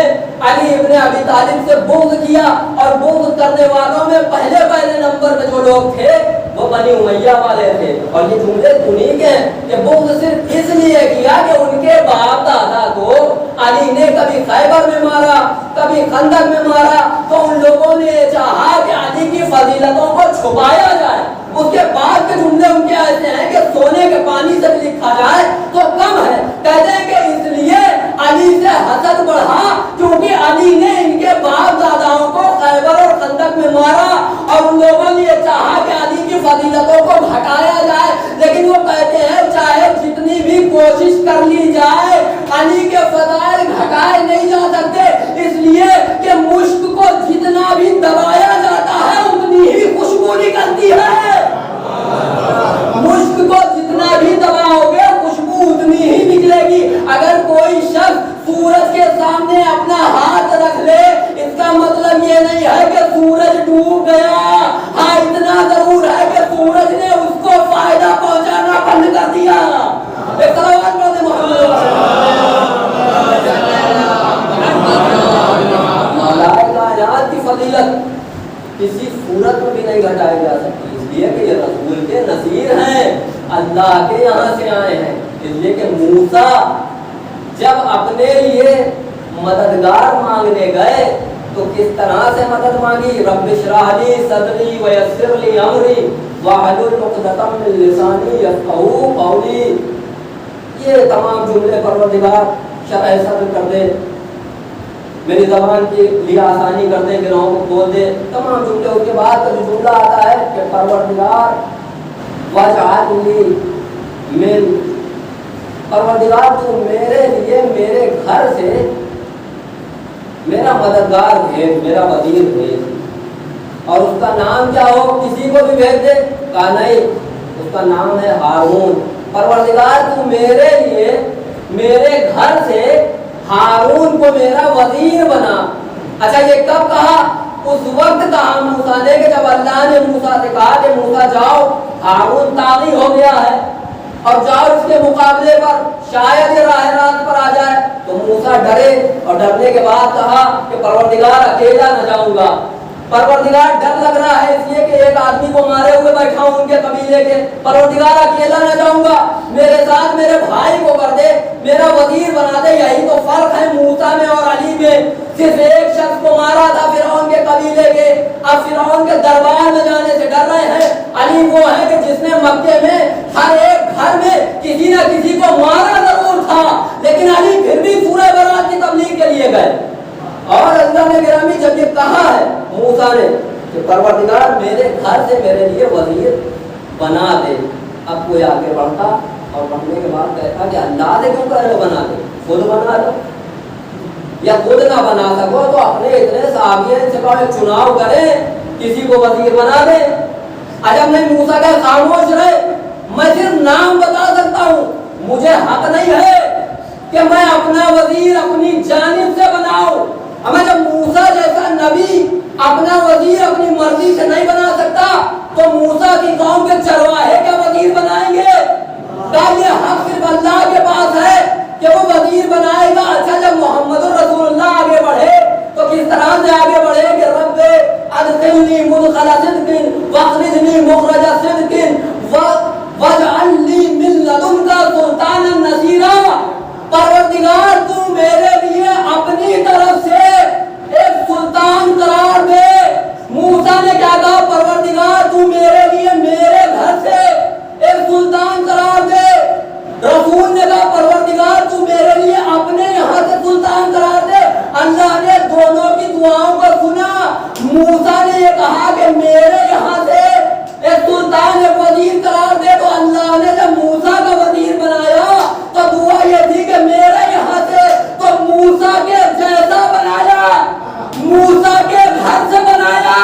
S1: علی ابن ابی طالب سے بغض کیا، اور بغض کرنے والوں میں پہلے نمبر پہ جو لوگ تھے وہ بنی امیہ والے تھے۔ اور یہ جملے انہی کے ہیں کہ بغض صرف اس لیے کیا کہ ان کے باپ دادا کو علی نے کبھی خیبر میں مارا، کبھی خندق میں مارا، تو ان لوگوں نے چاہا کہ علی کی فضیلتوں کو چھپایا جائے۔ اس کے بعد کے جملے ان کے ایسے ہیں کہ سونے کے پانی سے بھی لکھا جائے تو کم ہے۔ کہتے ہیں کہ اس لیے علی سے حسد بڑھا کیونکہ علی نے ان کے باپ داداؤں کو خیبر اور خندق میں مارا، اور ان لوگوں نے یہ چاہا کہ علی کی فضیلتوں کو گھٹایا جائے۔ لیکن وہ کہتے ہیں چاہے جتنی بھی کوشش کر لی جائے علی کے فضائل گھٹائے نہیں جا سکتے، اس لیے کہ مشک کو جتنا بھی دبایا جاتا ہے اتنی ہی خوشبو نکلتی ہے۔ مشک کو جتنا بھی دباؤ گے خوشبو اتنی ہی نکلے گی۔ اگر کوئی شخص سورج کے سامنے اپنا ہاتھ رکھ لے اس کا مطلب یہ نہیں ہے کہ سورج ڈوب گیا، ہاں اتنا ضرور ہے کہ سورج نے اس کو فائدہ پہنچانا بند کر دیا۔ ایک صلوات پڑھتے محمد کائنات کی فضیلت کسی صورت میں بھی نہیں گھٹائی جا سکتی، اس لیے کہ یہ رسول کے نصیر ہیں، اللہ کے یہاں سے آئے ہیں۔ اس لیے کہ موسیٰ جب اپنے لیے مددگار مانگنے گئے تو کس طرح سے مدد مانگی؟ رب اشرح لی صدری ویسر لی امری واحلل عقدۃ من لسانی یفقہوا قولی۔ یہ تمام جملے پروردگار شرح صدر کر دے، میری زبان کے لیے آسانی کر دے، گناہوں کو بول دے، تمام جملے۔ اس کے بعد کا جو جملہ آتا ہے کہ پروردگار واجعل لی من، پروردگار تو میرے لیے میرے گھر سے میرا مددگار بھیج، میرا وزیر بھیج، اور اس کا نام کیا ہو، کسی کو بھی بھیج دے، کہا نہیں اس کا نام ہے ہارون۔ پروردگار تو میرے لیے میرے گھر سے ہارون کو میرا وزیر بنا۔ اچھا یہ کب کہا؟ اس وقت کہا موسیٰ نے کہ جب اللہ نے موسیٰ سے کہا کہ موسیٰ جاؤ، ہارون طاغی ہو گیا ہے اور جاؤ اس کے مقابلے پر، شاید یہ راہ راست پر آ جائے۔ تو موسیٰ ڈرے، اور ڈرنے کے بعد کہا کہ پروردگار اکیلا نہ جاؤں گا، پروردگار ڈر لگ رہا ہے اس لیے کہ ایک آدمی کو مارے ہوئے بیٹھا ہوں ان کے قبیلے کے، پروردگار اکیلا نہ جاؤں گا، میرے ساتھ میرے بھائی کو کر دے، میرا وزیر بنا دے۔ یہی تو فرق ہے موسیٰ میں اور علی میں، صرف ایک شخص کو مارا تھا فرعون کے قبیلے کے، اب فرعون کے دربار میں جانے سے ڈر رہے ہیں۔ علی وہ ہے کہ جس نے مکے میں ہر ایک گھر میں کسی نہ کسی کو مارا ضرور تھا، لیکن علی پھر بھی سورہ برات کی تبلیغ کے لیے گئے۔ اور اللہ نے گرامی جب یہ کہا ہے موسیٰ نے کہ پروردگار میرے گھر سے میرے لیے وزیر بنا دے، اب کوئی آگے بڑھتا اور بڑھنے کے بعد کہتا کہ اللہ سے کیوں کہہ رہے ہو بنا دے، خود بنا دو، یا خود نہ بنا سکو تو اپنے اتنے صحابی ہیں ان سے کہو ایک چناؤ کریں، کسی کو وزیر بنا دے۔ عجب نہیں موسیٰ کا خاموش رہے، میں صرف نام بتا سکتا ہوں، مجھے حق نہیں ہے کہ میں اپنا وزیر اپنی جانب سے بناؤں۔ ہمیں جب موسیٰ جیسا نبی اپنا وزیر اپنی مرضی سے نہیں بنا سکتا تو موسیٰ کی قوم کے چرواہے کیا وزیر بنائیں گے؟ सुल्तान करार दे। रसूल ने कहा परवरदिगार तू मेरे लिए अपने यहाँ से सुल्तान करार दे। अल्लाह ने दोनों की दुआओं को सुना। मूसा ने ये कहा कि मेरे यहाँ से एक सुल्तान एक वजीर करार दे, तो अल्लाह ने जब मूसा का वजीर बनाया तो दुआ ये थी कि मेरे यहाँ से तो मूसा के जैसा बनाया, मूसा के घर से बनाया।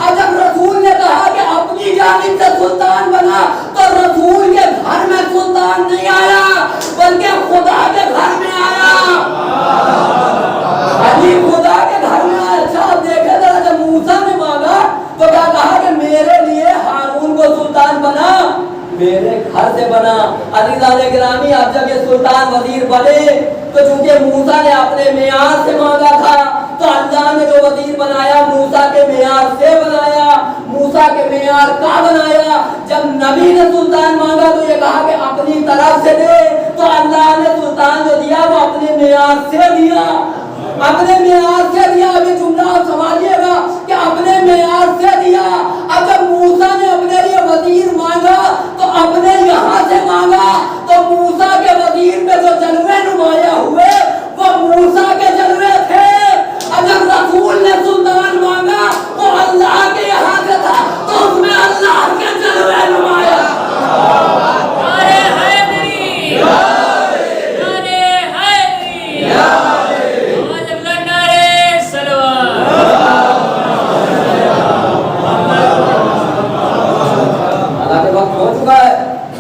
S1: और जब रसूल ने कहा कि अपनी जानिब से सुल्तान बना, तो रसूल के घर में सुल्तान नहीं आया बल्कि खुदा के घर में आया। अली खुदा के घर में आया। अच्छा देखे जरा, जब मूसा ने मांगा तो क्या कहा कि मेरे लिए हारून को सुल्तान बना, मेरे घर से बना। अज़ीज़ान गिरामी, अब जब ये सुल्तान वजीर बने तो चूंकि मूसा ने अपने मेयार से मांगा था, तो अल्लाह ने जो वजीर बनाया मूसा के मेयार से बनाया, मूसा के मेयार का बनाया। जब नबी ने सुल्तान मांगा तो ये कहा कि अपनी तरफ से दे, तो अल्लाह ने सुल्तान जो दिया वो अपने मेयार से दिया, अपने मेयार से दिया। अभी जुमला आप समझिएगा कि अपने मेयार से दिया। अब जब मूसा ने अपने लिए वजीर मांगा तो अपने यहाँ से मांगा, तो मूसा के वजीर पे जो जलवे नुमाया हुए वो मूसा के जलवे थे। और जब रसूल ने सुल्तान मांगा वो अल्लाह के यहाँ से था, तो उसमें अल्लाह के जलवे नुमाया।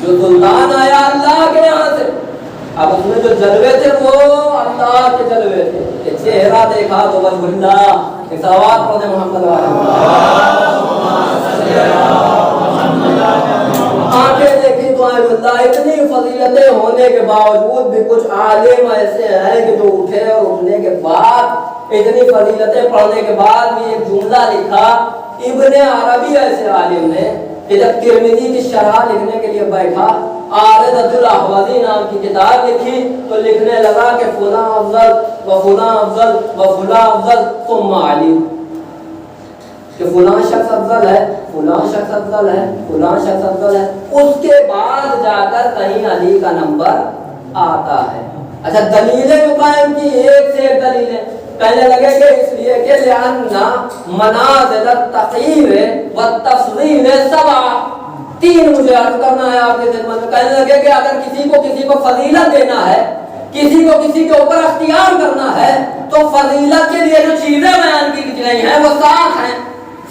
S1: सुल्तान आया अल्लाह के यहाँ से, अब उसमें जो जलवे थे वो अल्लाह के जलवे थे। कि चेहरा देखा तो वजहुल्ला, सवात पढ़े मोहम्मद आंखें देखी तो अल्लाह। इतनी फजीलतें होने के बावजूद भी कुछ आलिम ऐसे हैं कि जो उठे और उठने के बाद इतनी फजीलतें पढ़ने के बाद भी एक जुमला लिखा। इब्ने अरबी ऐसे आलिम ने कि जब तिरमिज़ी की शरह लिखने के लिए बैठा, आरिदतुल अहवाज़ी नाम की किताब लिखी, तो लिखने लगा कि फुला अफजल व फुला अफजल व फुला अफजल सुम्मा अली, कि फुला शख्स अफजल है, फुला शख्स अफजल है, फुला शख्स अफजल है, उसके बाद जाकर कहीं अली का नंबर आता है। अच्छा, दलीलें जो कायम की, एक से एक दलीलें। कहने लगे कि इसलिए कि लिअन्ना मनाज़िल तक़यीर व तफ़ज़ील सबआ, तीन मुझे अर्ज करना है आपके खिदमत में। कहने लगे कि अगर किसी को फजीलत देना है, किसी को किसी के ऊपर अख्तियार करना है, तो फजीलत के लिए जो चीजें बयान की गई हैं वो सात हैं।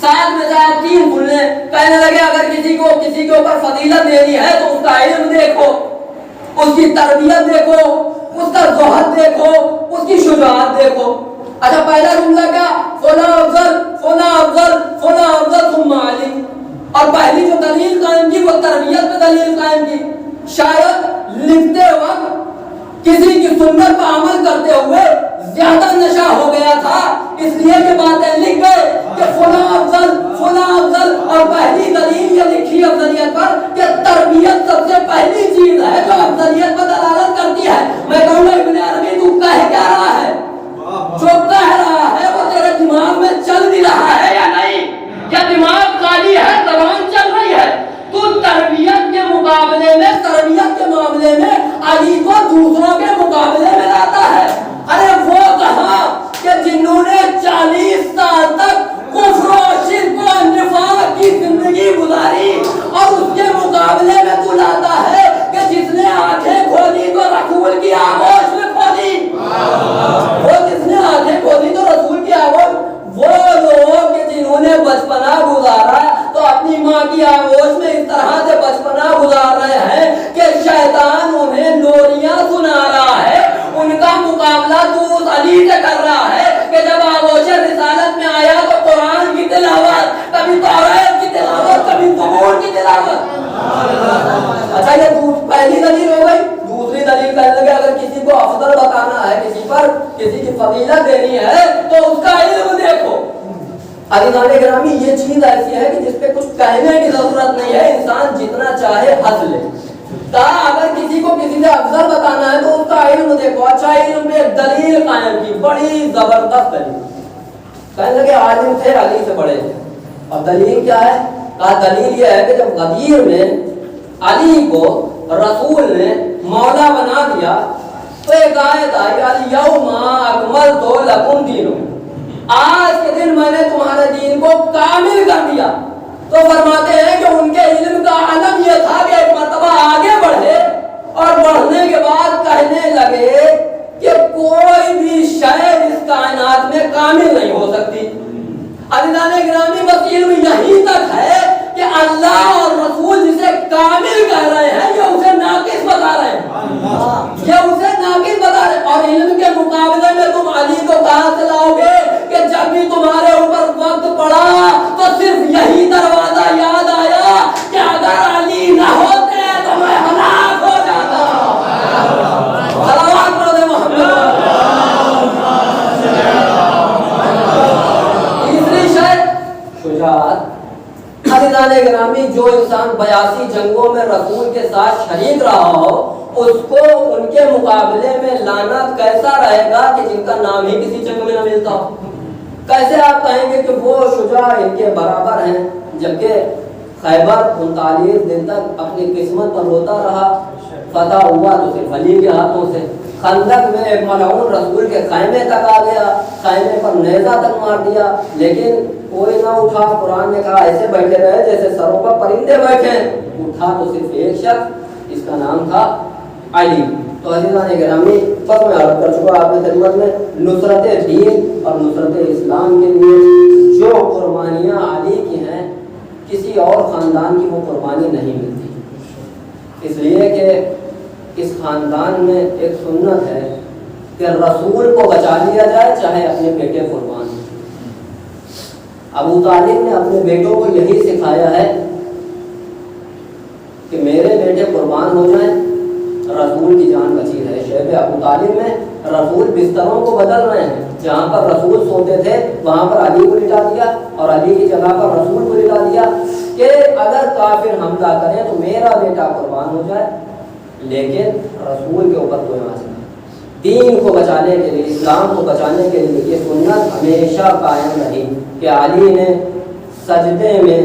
S1: सात में से आप तीन भूल लें। कहने लगे अगर किसी के ऊपर फजीलत देनी है तो उसका इल्म देखो, उसकी तरबियत देखो, उसका ज़ुहद देखो, उसकी शुजाअत देखो। अच्छा, पहला जुमला क्या? फुला अफजल फुला अफजल फुला अफजल सुम्मा अली। और पहली जो दलील कायम की वो तरबियत पे दलील कायम की। शायद लिखते वक्त किसी की सुन्नत पर अमल करते हुए ज्यादा नशा हो गया था, इसलिए ये बातें लिख गए कि फुला अफजल फुला अफजल। और पहली दलील ये लिखी अफजलियत पर कि तरबियत सबसे पहली चीज है जो अफजलियत पर दलालत करती है। मैं कहूँगा इब्ने अरबी तू कह क्या रहा है? जो कह रहा है वो तेरे दिमाग में चल भी रहा है या नहीं? या दिमाग खाली है, जबान चल रही है? तू तरबियत के मुकाबले में, तरबियत के मामले में अली को दूसरों के मुकाबले में लाता है। अरे वो कहा कि जिन्होंने 40 साल तक कुफ्र और शिर्क और निफाक की जिंदगी गुजारी, और उसके मुकाबले में तू लाता है कि जिसने आंखें खोली तो रसूल की आगोश में खोली। वो जिसने आंखें खोली तो रसूल की आगोश, वो लोग जिन्होंने बचपना गुजारा तो अपनी माँ की आगोश में इस तरह से बचपना गुजार रहे हैं कि शैतान उन्हें लोरियां सुना रहा है। उनका मुकाबला तू उस अली से कर रहा है कि जब आगोश रिसालत में आया तो कुरान की तिलावत, कभी तौरात की तिलावत, कभी ज़बूर की तिलावत। अच्छा, ये पहली दलील हो गई। दूसरी दलील कहने लगे अगर किसी को अफजल बताना है, किसी पर किसी की फजीलत देनी है तो उसका इल्म देखो। अज़ीज़ान गिरामी, ये चीज ऐसी है कि जिसपे कुछ कहने की जरूरत नहीं है, इंसान जितना चाहे हंस ले। अगर किसी को किसी से अफजल बताना है तो उसका इल्म देखो। अच्छा, इल्म में एक दलील कायम की, बड़ी जबरदस्त दलील। कहने लगे आलिम थे, अली से बड़े थे। और दलील क्या है? कहा दलील ये है कि जब गदीर में अली को रसूल ने मौला बना दिया तो एक आयत आई अल-यौमा अकमलतु लकुम दीनकुम, आज के दिन मैंने तुम्हारे दीन को कामिल कर दिया। तो फरमाते हैं कि उनके इल्म का आलम यह था कि एक मर्तबा आगे बढ़े और बढ़ने के बाद कहने लगे कि कोई भी शय इस कायनात में कामिल नहीं हो सकती। अज़ीज़ान गिरामी बस इल्म यहीं तक है कि अल्लाह और रसूल जिसे कामिल कह रहे हैं ये उसे नाकिस बता रहे हैं, ये उसे नाकिस बता रहे हैं। और इल्म के मुकाबले में तुम अली को कहां से लाओगे कि जब भी तुम्हारे ऊपर वक्त पड़ा तो सिर्फ यही दरवाजा याद आया कि अगर अली न होते तो मैं हलाक हो जाता। सलावत पढ़ो मोहम्मद। तीसरी शर्त शुजाअत। अज़ीज़ान गिरामी जो इंसान 82 जंगों में रसूल के साथ शरीक रहा हो उसको उनके मुकाबले में लानत कैसा रहेगा कि जिनका नाम ही किसी जंग में न मिलता हो। कैसे आप कहेंगे कि वो शुजा इनके बराबर हैं, जबकि खैबर 39 दिन तक अपनी किस्मत पर रोता रहा, फतह हुआ तो सिर्फ अली के हाथों से। खंदक में एक मलऊन रसूल के खैमे तक आ गया, खैमे पर नेज़ा तक मार दिया, लेकिन कोई ना उठा। कुरान ने कहा ऐसे बैठे रहे जैसे सरों पर परिंदे बैठे। उठा तो सिर्फ एक शख्स, इसका नाम था अली। तो अज़ीज़ान गिरामी बस मैं अर्ज़ कर चुका आपकी खिदमत में, नुसरत दीन और नुसरत इस्लाम के लिए जो कुर्बानियाँ अली की हैं किसी और ख़ानदान की वो कुर्बानी नहीं मिलती। इसलिए कि इस ख़ानदान में एक सुन्नत है कि रसूल को बचा लिया जाए चाहे अपने बेटे कुर्बान। अबू तालिब ने अपने बेटों को यही सिखाया है कि मेरे बेटे कुर्बान हो जाएं, रसूल की जान बची रहे। शैब अबू तालिब में रसूल बिस्तरों को बदल रहे हैं, जहाँ पर रसूल सोते थे वहाँ पर अली को लिटा दिया और अली की जगह पर रसूल को लिटा दिया कि अगर काफिर हमला करें तो मेरा बेटा कुर्बान हो जाए, लेकिन रसूल के ऊपर कोई आँच नहीं। दीन को बचाने के लिए, इस्लाम को बचाने के लिए ये सुन्नत हमेशा कायम रही कि अली ने सजदे में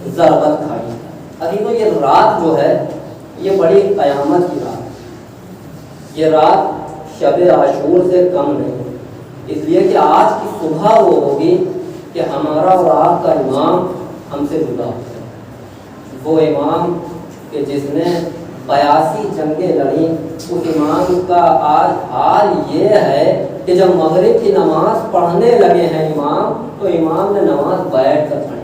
S1: ज़रबत खाई। अभी तो ये रात जो है ये बड़ी क़यामत की रात, ये रात शब आशूर से कम नहीं, इसलिए कि आज की सुबह वो होगी कि हमारा और आपका इमाम हमसे जुदा हो जाए। वो इमाम कि जिसने 82 जंगें लड़ी, उस इमाम का आज हाल ये है कि जब मगरिब की नमाज पढ़ने लगे हैं इमाम, तो इमाम ने नमाज बैठ कर पढ़ी।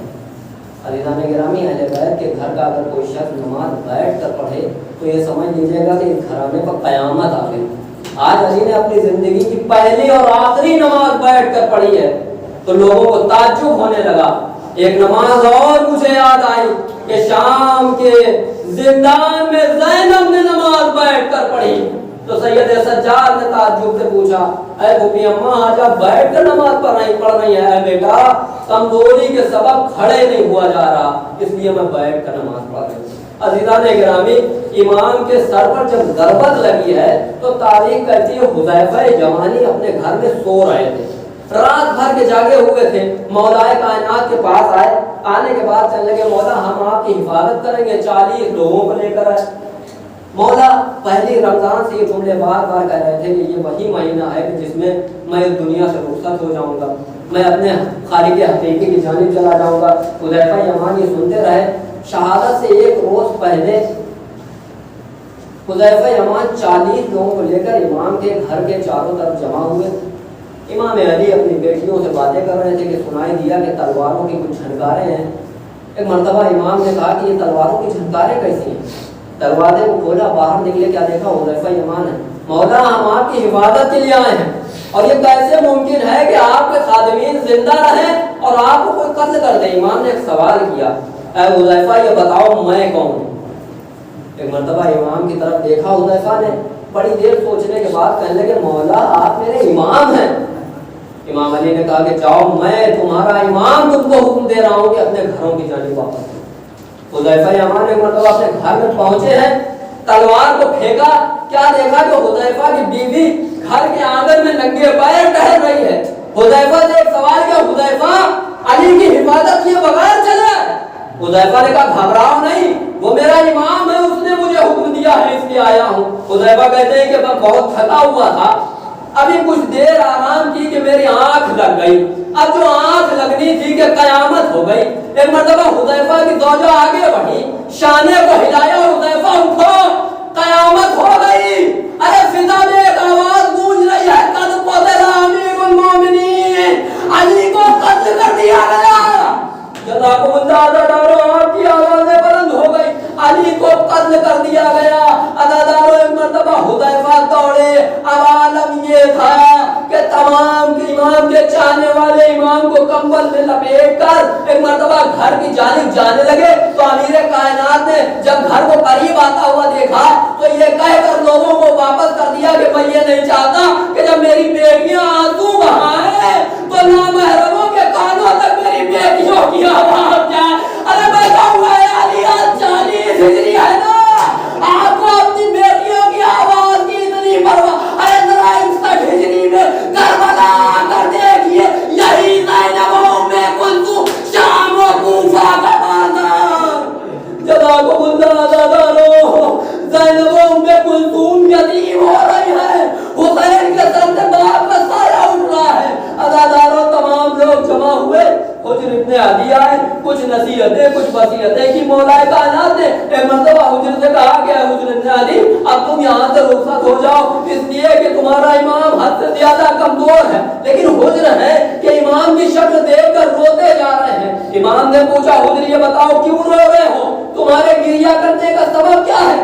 S1: अज़ीज़ान गिरामी अहले बैत के घर का अगर कोई शख्स नमाज बैठ कर पढ़े तो ये समझ लीजिएगा कि इस घराने पर क़यामत आ गई। आज अली ने अपनी ज़िंदगी की पहली और आखिरी नमाज बैठ कर पढ़ी है, तो लोगों को ताज्जुब होने लगा। एक नमाज और मुझे याद आई कि शाम के जिंदान में ज़ैनब ने नमाज बैठ कर पढ़ी। तो सैयद सज्जाद ने ताज्जुब से पूछा, ऐ भूपी अम्मा आज आप बैठ कर नमाज पढ़ रही है? बेटा कमजोरी के सबब खड़े नहीं हुआ जा रहा, इसलिए मैं बैठ कर नमाज पढ़ रही हूँ। अज़ीज़ान गिरामी इमाम के सर पर जब ज़रबत लगी है तो तारीख कहती है हुज़ैफ़ा जवानी अपने घर में सो रहे थे, रात भर के जागे हुए थे। मौलाए कायनात के पास आए, आने के बाद चलने लगे, मौला हम आपकी हिफाजत करेंगे, 40 लोगों को लेकर आए। मौला पहली रमज़ान से ये जुमले बार बार कह रहे थे कि ये वही महीना है कि जिसमें मैं इस दुनिया से रुखसत हो जाऊंगा, मैं अपने खालिक हकीकी की जानिब चला जाऊंगा। हुज़ैफ़ा यमान ये सुनते रहे। शहादत से एक रोज़ पहले हुज़ैफ़ा यमान 40 लोगों को लेकर इमाम के घर के चारों तरफ जमा हुए। इमाम अली अपनी बेटियों से बातें कर रहे थे कि सुनाई दिया कि तलवारों की कुछ झनकारें हैं। एक मरतबा इमाम ने कहा कि ये तलवारों की झनकारें कैसी हैं? दरवाजे को खोला, बाहर निकले, क्या देखा? हुज़ैफ़ा यमान है। मौला हम आपकी हिफाजत के लिए आए हैं और ये कैसे मुमकिन है कि आपके खादिमीन जिंदा रहें और आपको कोई कत्ल कर दे? इमाम ने एक सवाल किया, ऐ हुज़ैफ़ा ये बताओ मैं कौन हूँ? एक मरतबा इमाम की तरफ देखा हुज़ैफ़ा ने, बड़ी देर सोचने के बाद कहने लगे, मौला आप मेरे इमाम हैं। इमाम अली ने कहा कि जाओ मैं तुम्हारा इमाम तुमको हुक्म दे रहा हूँ कि अपने घरों की जानिब वापस। हुज़ैफ़ा यमान एक मरतबा अपने घर में पहुंचे हैं, तलवार को फेंका, क्या देखा कि हुज़ैफ़ा की बीवी घर के आंगन में नंगे पैर टहल रही है। हुज़ैफ़ा ने एक सवाल किया, हुज़ैफ़ा अली की हिफाजत किए बगैर चले? हुज़ैफ़ा ने कहा घबराओ नहीं, वो मेरा इमाम है, हूँ। हुदैफा कहते हैं कि मैं बहुत थका हुआ था, अभी कुछ देर आराम की कि मेरी आंख लग गई। अब जो आंख लगनी थी कि कयामत हो गई। एक मर्तबा हुदैफा की दौजा आगे बढ़ी, शाने को हिलाया और हुदैफा उठो, कयामत हो गई। अरे फिजा में एक आवाज गूंज रही है, कद क़ुतिला अमीरुल मोमिनीन, अली को कत्ल कर दिया गया। जज़ाकुमुल्लाह दारो, आपकी आवाजें बुलंद हो गई, अली को कत्ल कर दिया गया। अदादारो एक मर्तबा हुदैफा दौड़े। अब आलम ये था कि तमाम इमाम के चाहने वाले इमाम को कंबल में लपेट कर एक मर्तबा घर की जानिब जाने लगे। तो अमीर कायनात ने जब घर को करीब आता हुआ देखा तो ये कहकर लोगों को वापस कर दिया कि मैं ये नहीं चाहता कि जब मेरी बेटियां आंसू बहाएं तो नामहरमों के कानों तक मेरी बेटियों की आवाज जाए। अरे मैं कहूँगा अली आज 40 हिजरी है ना, आपको अपनी बेटियों की आवाज की इतनी परवाह। अरे जरा 61 हिजरी में करबला कर देखिए, यही ज़ैनब में कुल्थुम शाम व कूफा का बाजार। जज़ाकुमुल्लाह दारो, ज़ैनब में कुल्थुम यतीम हो रही है, हुसैन के सर से बाप का साया उठ रहा है। अदादारों तमाम लोग जमा हुए, हुज्र इब्ने अली आए, कुछ नसीहतें कुछ वसीयतें की मौलाए कायनात ने। एक मर्तबा हुज्र से कहा गया, हुज्र इब्ने अली अब तुम यहाँ से रुखसत हो जाओ, इसलिए कि तुम्हारा इमाम हद से ज्यादा कमजोर है। लेकिन हुज्र है कि इमाम की शक्ल देखकर रोते जा रहे हैं। इमाम ने पूछा, हुज्र ये बताओ क्यों रो रहे हो, तुम्हारे गिरिया करने का सबब क्या है?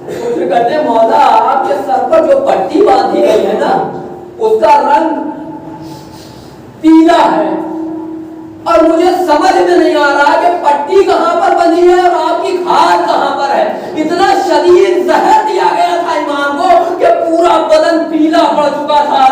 S1: हुज्र कहते मौला आपके सर पर जो पट्टी बांधी गई है ना, उसका रंग पीला है और मुझे समझ में नहीं आ रहा कि पट्टी कहां पर बंधी है और आपकी खाल कहां पर है। इतना शदीद जहर दिया गया था इमाम को कि पूरा बदन पीला पड़ चुका था।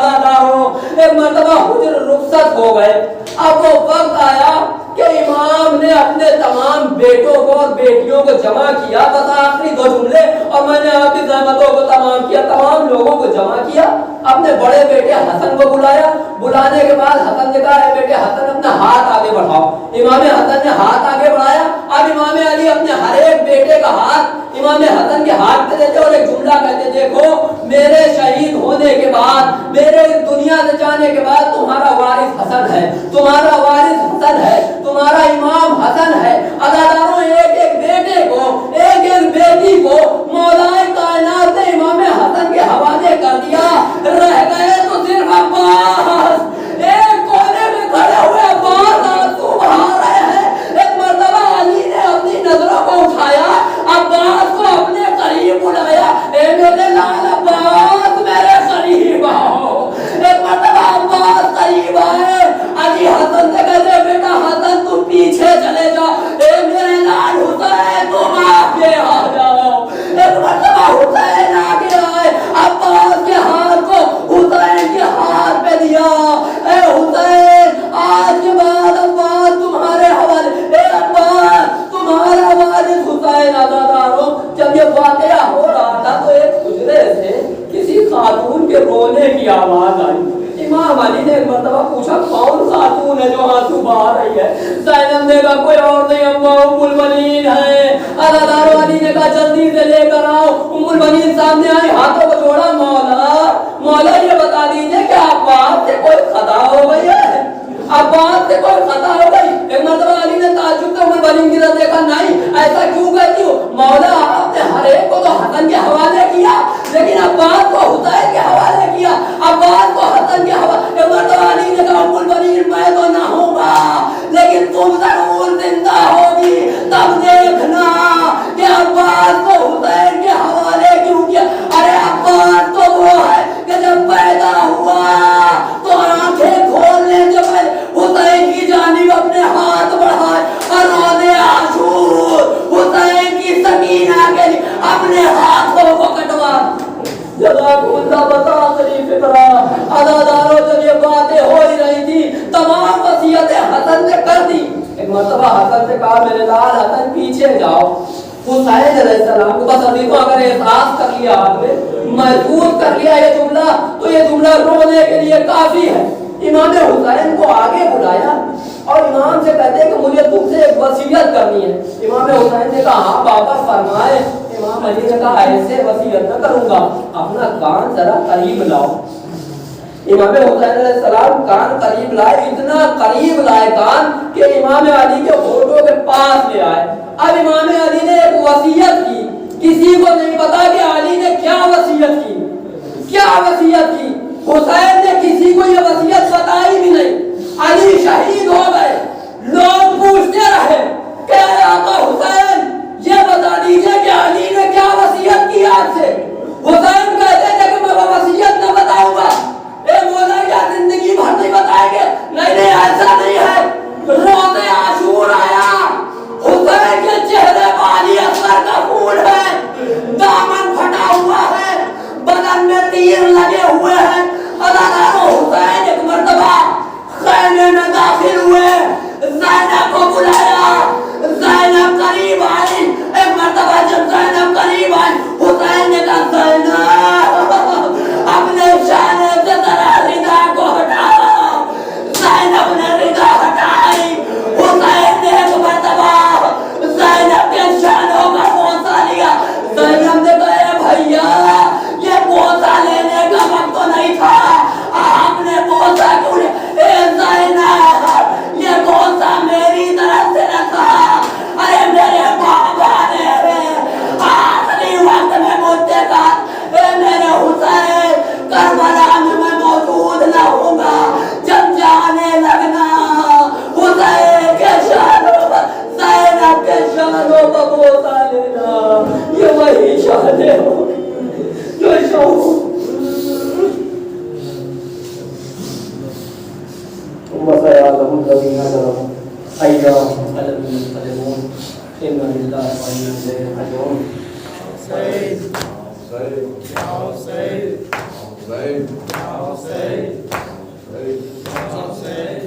S1: एक मर्तबा हुज्र रुखसत हो गए। अब वो वक्त आया कि इमाम ने अपने तमाम बेटों को और बेटियों को जमा किया, बस आखिरी 2 जुमले और मैंने आपकी ज़हमतों को तमाम किया। तमाम लोगों को जमा किया, अपने बड़े बेटे हसन को बुलाया। बुलाने के बाद हसन ने कहा, बेटे हसन अपना हाथ आगे बढ़ाओ। इमाम हसन ने हाथ आगे बढ़ाया। अब इमाम अली अपने हर एक बेटे का हाथ इमाम हसन के हाथ पे देते और एक जुमला कहते, देखो मेरे शहीद होने के बाद, मेरे दुनिया से जाने के बाद तुम्हारा वारिस हसन है, तुम्हारा वारिस हसन है, तुम्हारा इमाम हसन है। अदादारों एक एक बेटे को, एक एक बेटी को मौलाए कायनात ने इमाम हसन के हवाले कर दिया। रह गए तो सिर्फ अब्बास, एक कोने में खड़े हुए अब्बास आंसू बहा रहे हैं। एक मर्तबा अली ने अपनी नजरों को उठाया, अब्बास को अपने करीब बुलाया, ए मेरे लाल अब्बास मेरे करीब आओ। एक मर्तबा अब्बास करीब आए, अली हसन से कहते, बेटा हसन तुम पीछे चले जाओ, ए मेरे लाल हुसैन तुम आगे आ जाओ। एक मर्तबा हुसैन आगे आए, अब्बास के हाथ को हुसैन के हाथ पे दिया। ए हुसैन आज के बाद अब्बास तुम्हारे हवाले, ए अब्बास तुम्हारा वारिस हुसैन। अदादारों जब ये वाकया हो रहा था तो एक हुजरे से किसी खातून के रोने की आवाज आई। इमाम अली ने एक मर्तबा पूछा, कौन खातून है जो आंसू बहा रही है? ज़ैनब ने कहा, कोई और नहीं, अम्मा उम्मुल बनीन है। अदादारों अली ने कहा, जल्दी से लेकर आओ। उम्मुल बनीन सामने आई, हाथों को जोड़ा, मौला ये बता दीजिए कि अब्बास से कोई खता हो गई है, अब्बास से कोई खता हो गई? एक मर्तबा अली ने ताज्जुब से उम्मुल बनीन की तरफ देखा, नहीं ऐसा क्यों कहती हो मौला, आपने हर एक को तो हसन के हवाले किया लेकिन अब्बास को हुसैन के हवाले किया, अब्बास को हसन के हवाले। एक मर्तबा अली ने कहा, उम्मुल बनीन मैं तो ना होगा लेकिन तुम जरूर जिंदा होगी, तब देखना कि अब्बास को हुसैन के हवाले क्यों किया। अरे अब्बास तो वो है कि जब पैदा हुआ तो आंखें खोलने से पहले हुसैन की जानिब अपने हाथ बढ़ाए और रोने आशूर हुसैन की सकीना के लिए अपने हाथों को कटवा। जज़ाकुमुल्लाह बतासरी फिक्रा। अदादारों जब ये बातें हो ही रही थी, तमाम वसीयतें हसन ने कर दी। एक मर्तबा हसन से कहा, मेरे लाल हसन पीछे जाओ। हुसैन अलैहिस्सलाम को बस अभी को अगर एहसास कर लिया, आपने महसूस कर लिया ये जुमला, तो ये जुमला रोने के लिए काफी है। इमाम हुसैन को आगे बुलाया और इमाम से कहते हैं कि मुझे तुमसे एक वसीयत करनी है। इमाम हुसैन ने कहा, हाँ बाबा फरमाए। इमाम علی نے کہا ایسے وصیت نہ کروں گا، اپنا کان ذرا قریب لاؤ۔ امام حسین علیہ السلام کان قریب لائے، اتنا قریب لائے کان کہ امام علی کے ہونٹوں کے پاس لے آئے۔ اب امام علی نے ایک وصیت کی، کسی کو نہیں پتا کہ علی نے کیا وصیت کی، کیا وصیت کی۔ حسین نے کسی کو یہ وصیت بتائی بھی نہیں۔ علی شہید ہو گئے، لوگ پوچھتے رہے کہ آقا حسین یہ بتا دیجئے کہ علی نے کیا وصیت کی آپ سے۔ حسین کہتے تھے کہ میں وہ وصیت نہ بتاؤں گا۔ اے مولا کیا زندگی بھر نہیں بتائیں گے؟ نہیں نہیں ایسا نہیں ہے۔ روز عاشور آیا، حسین کے چہرے پر علی اصغر کا خون ہے، دامن پھٹا ہوا ہے، بدن میں تیر لگے ہوئے ہیں۔ اللہ حسین ایک مرتبہ خیمے میں داخل ہوئے، زینب کو بلایا، زینب قریب آئی۔ ایک مرتبہ جب زینب قریب آئی، حسین نے کہا زینب اپنے شانے سے ذرا ردا کو ہٹاؤ۔ زینب نے ردا ہٹائی۔ حسین نے ایک مرتبہ زینب کے شانوں کا بوسہ لیا۔ زینب نے کہا اے بھیا یہ بوسہ لینے کا وقت تو نہیں تھا، آپ نے بوسہ کیوں لیا؟ اے زینب یہ بوسہ میری طرف سے نہ تھا، ارے میرے بابا نے آخری وقت میں مجھ سے کہا اے میرے حسین کربلا میں میں موجود نہ ہوں گا، جب جانے لگنا حسین کے شانوں پر، زینب کے شانوں پر بوسہ لینا۔ یہ وہی شانیں ہوں جو شوق وسيعلم الذين ظلموا أي قلب ينقلبون إنا لله وإنا إليه راجعون. حسين يا حسين يا حسين يا حسين.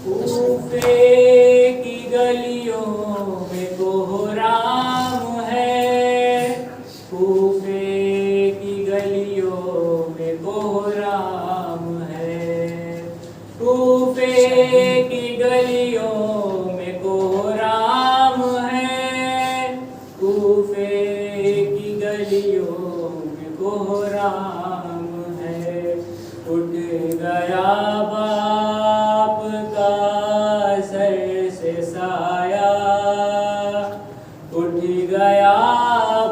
S1: کوفے کی گلیوں میں کوہرام ہے، کوفے کی گلیوں میں کوہرام ہے، کوفے کی گلیوں میں کوہرام ہے، کوفے کی گلیوں میں کوہرام ہے. اٹھ گیا باپ کا سر سے سایہ، اٹھ گیا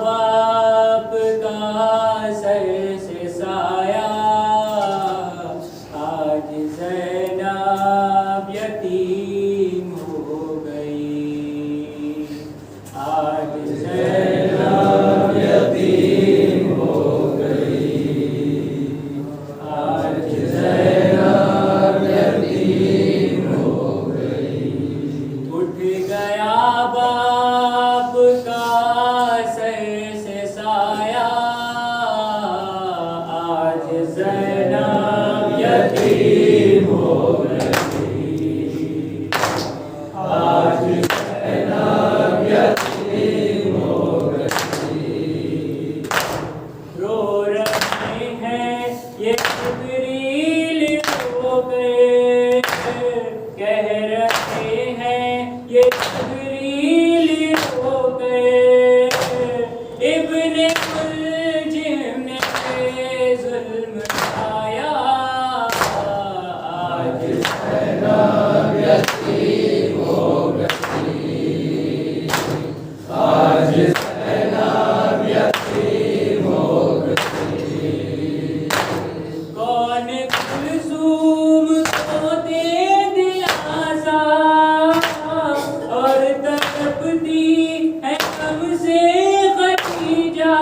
S1: باپ کا سر سے سایہ. آج زینب یتیم ہو گئی، آج زینب یتیم ہو گئی، آج زینب یتیم ہو گئی. اٹھ گیا باپ کا سر سے سایہ، آج زینب یتیم ہو گئی، آج زینب یتیم ہو گئی. رو رہے ہیں یہ جبریل ہو گئے، کہہ رہے ہیں یہ جبریل ہو گئے. ابن ملجم نے ظلم کھایا، آج زینب یتیم ہو گئی، آج زینب یتیم ہو گئی. کون کلثوم کو دے دیا عذاب، اور تڑپتی ہے غم سے خدیجہ.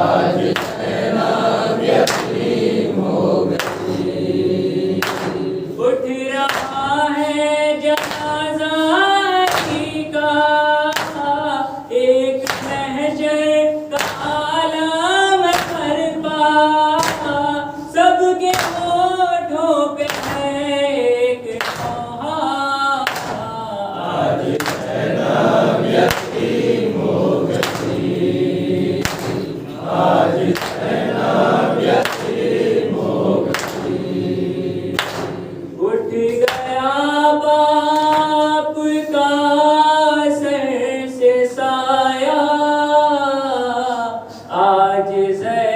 S1: آج زینب یتیم ہو گئی۔ اٹھ رہا ہے جنازہ علی کا، ایک محشر کا عالم برپا، سب کے ہونٹوں پہ ہے ایک نوحہ، آج زینب یتیم ہو گئی، آج زینب یتیم ہو گئی۔ اٹھ گیا باپ کا سر سے سایہ، آج زینب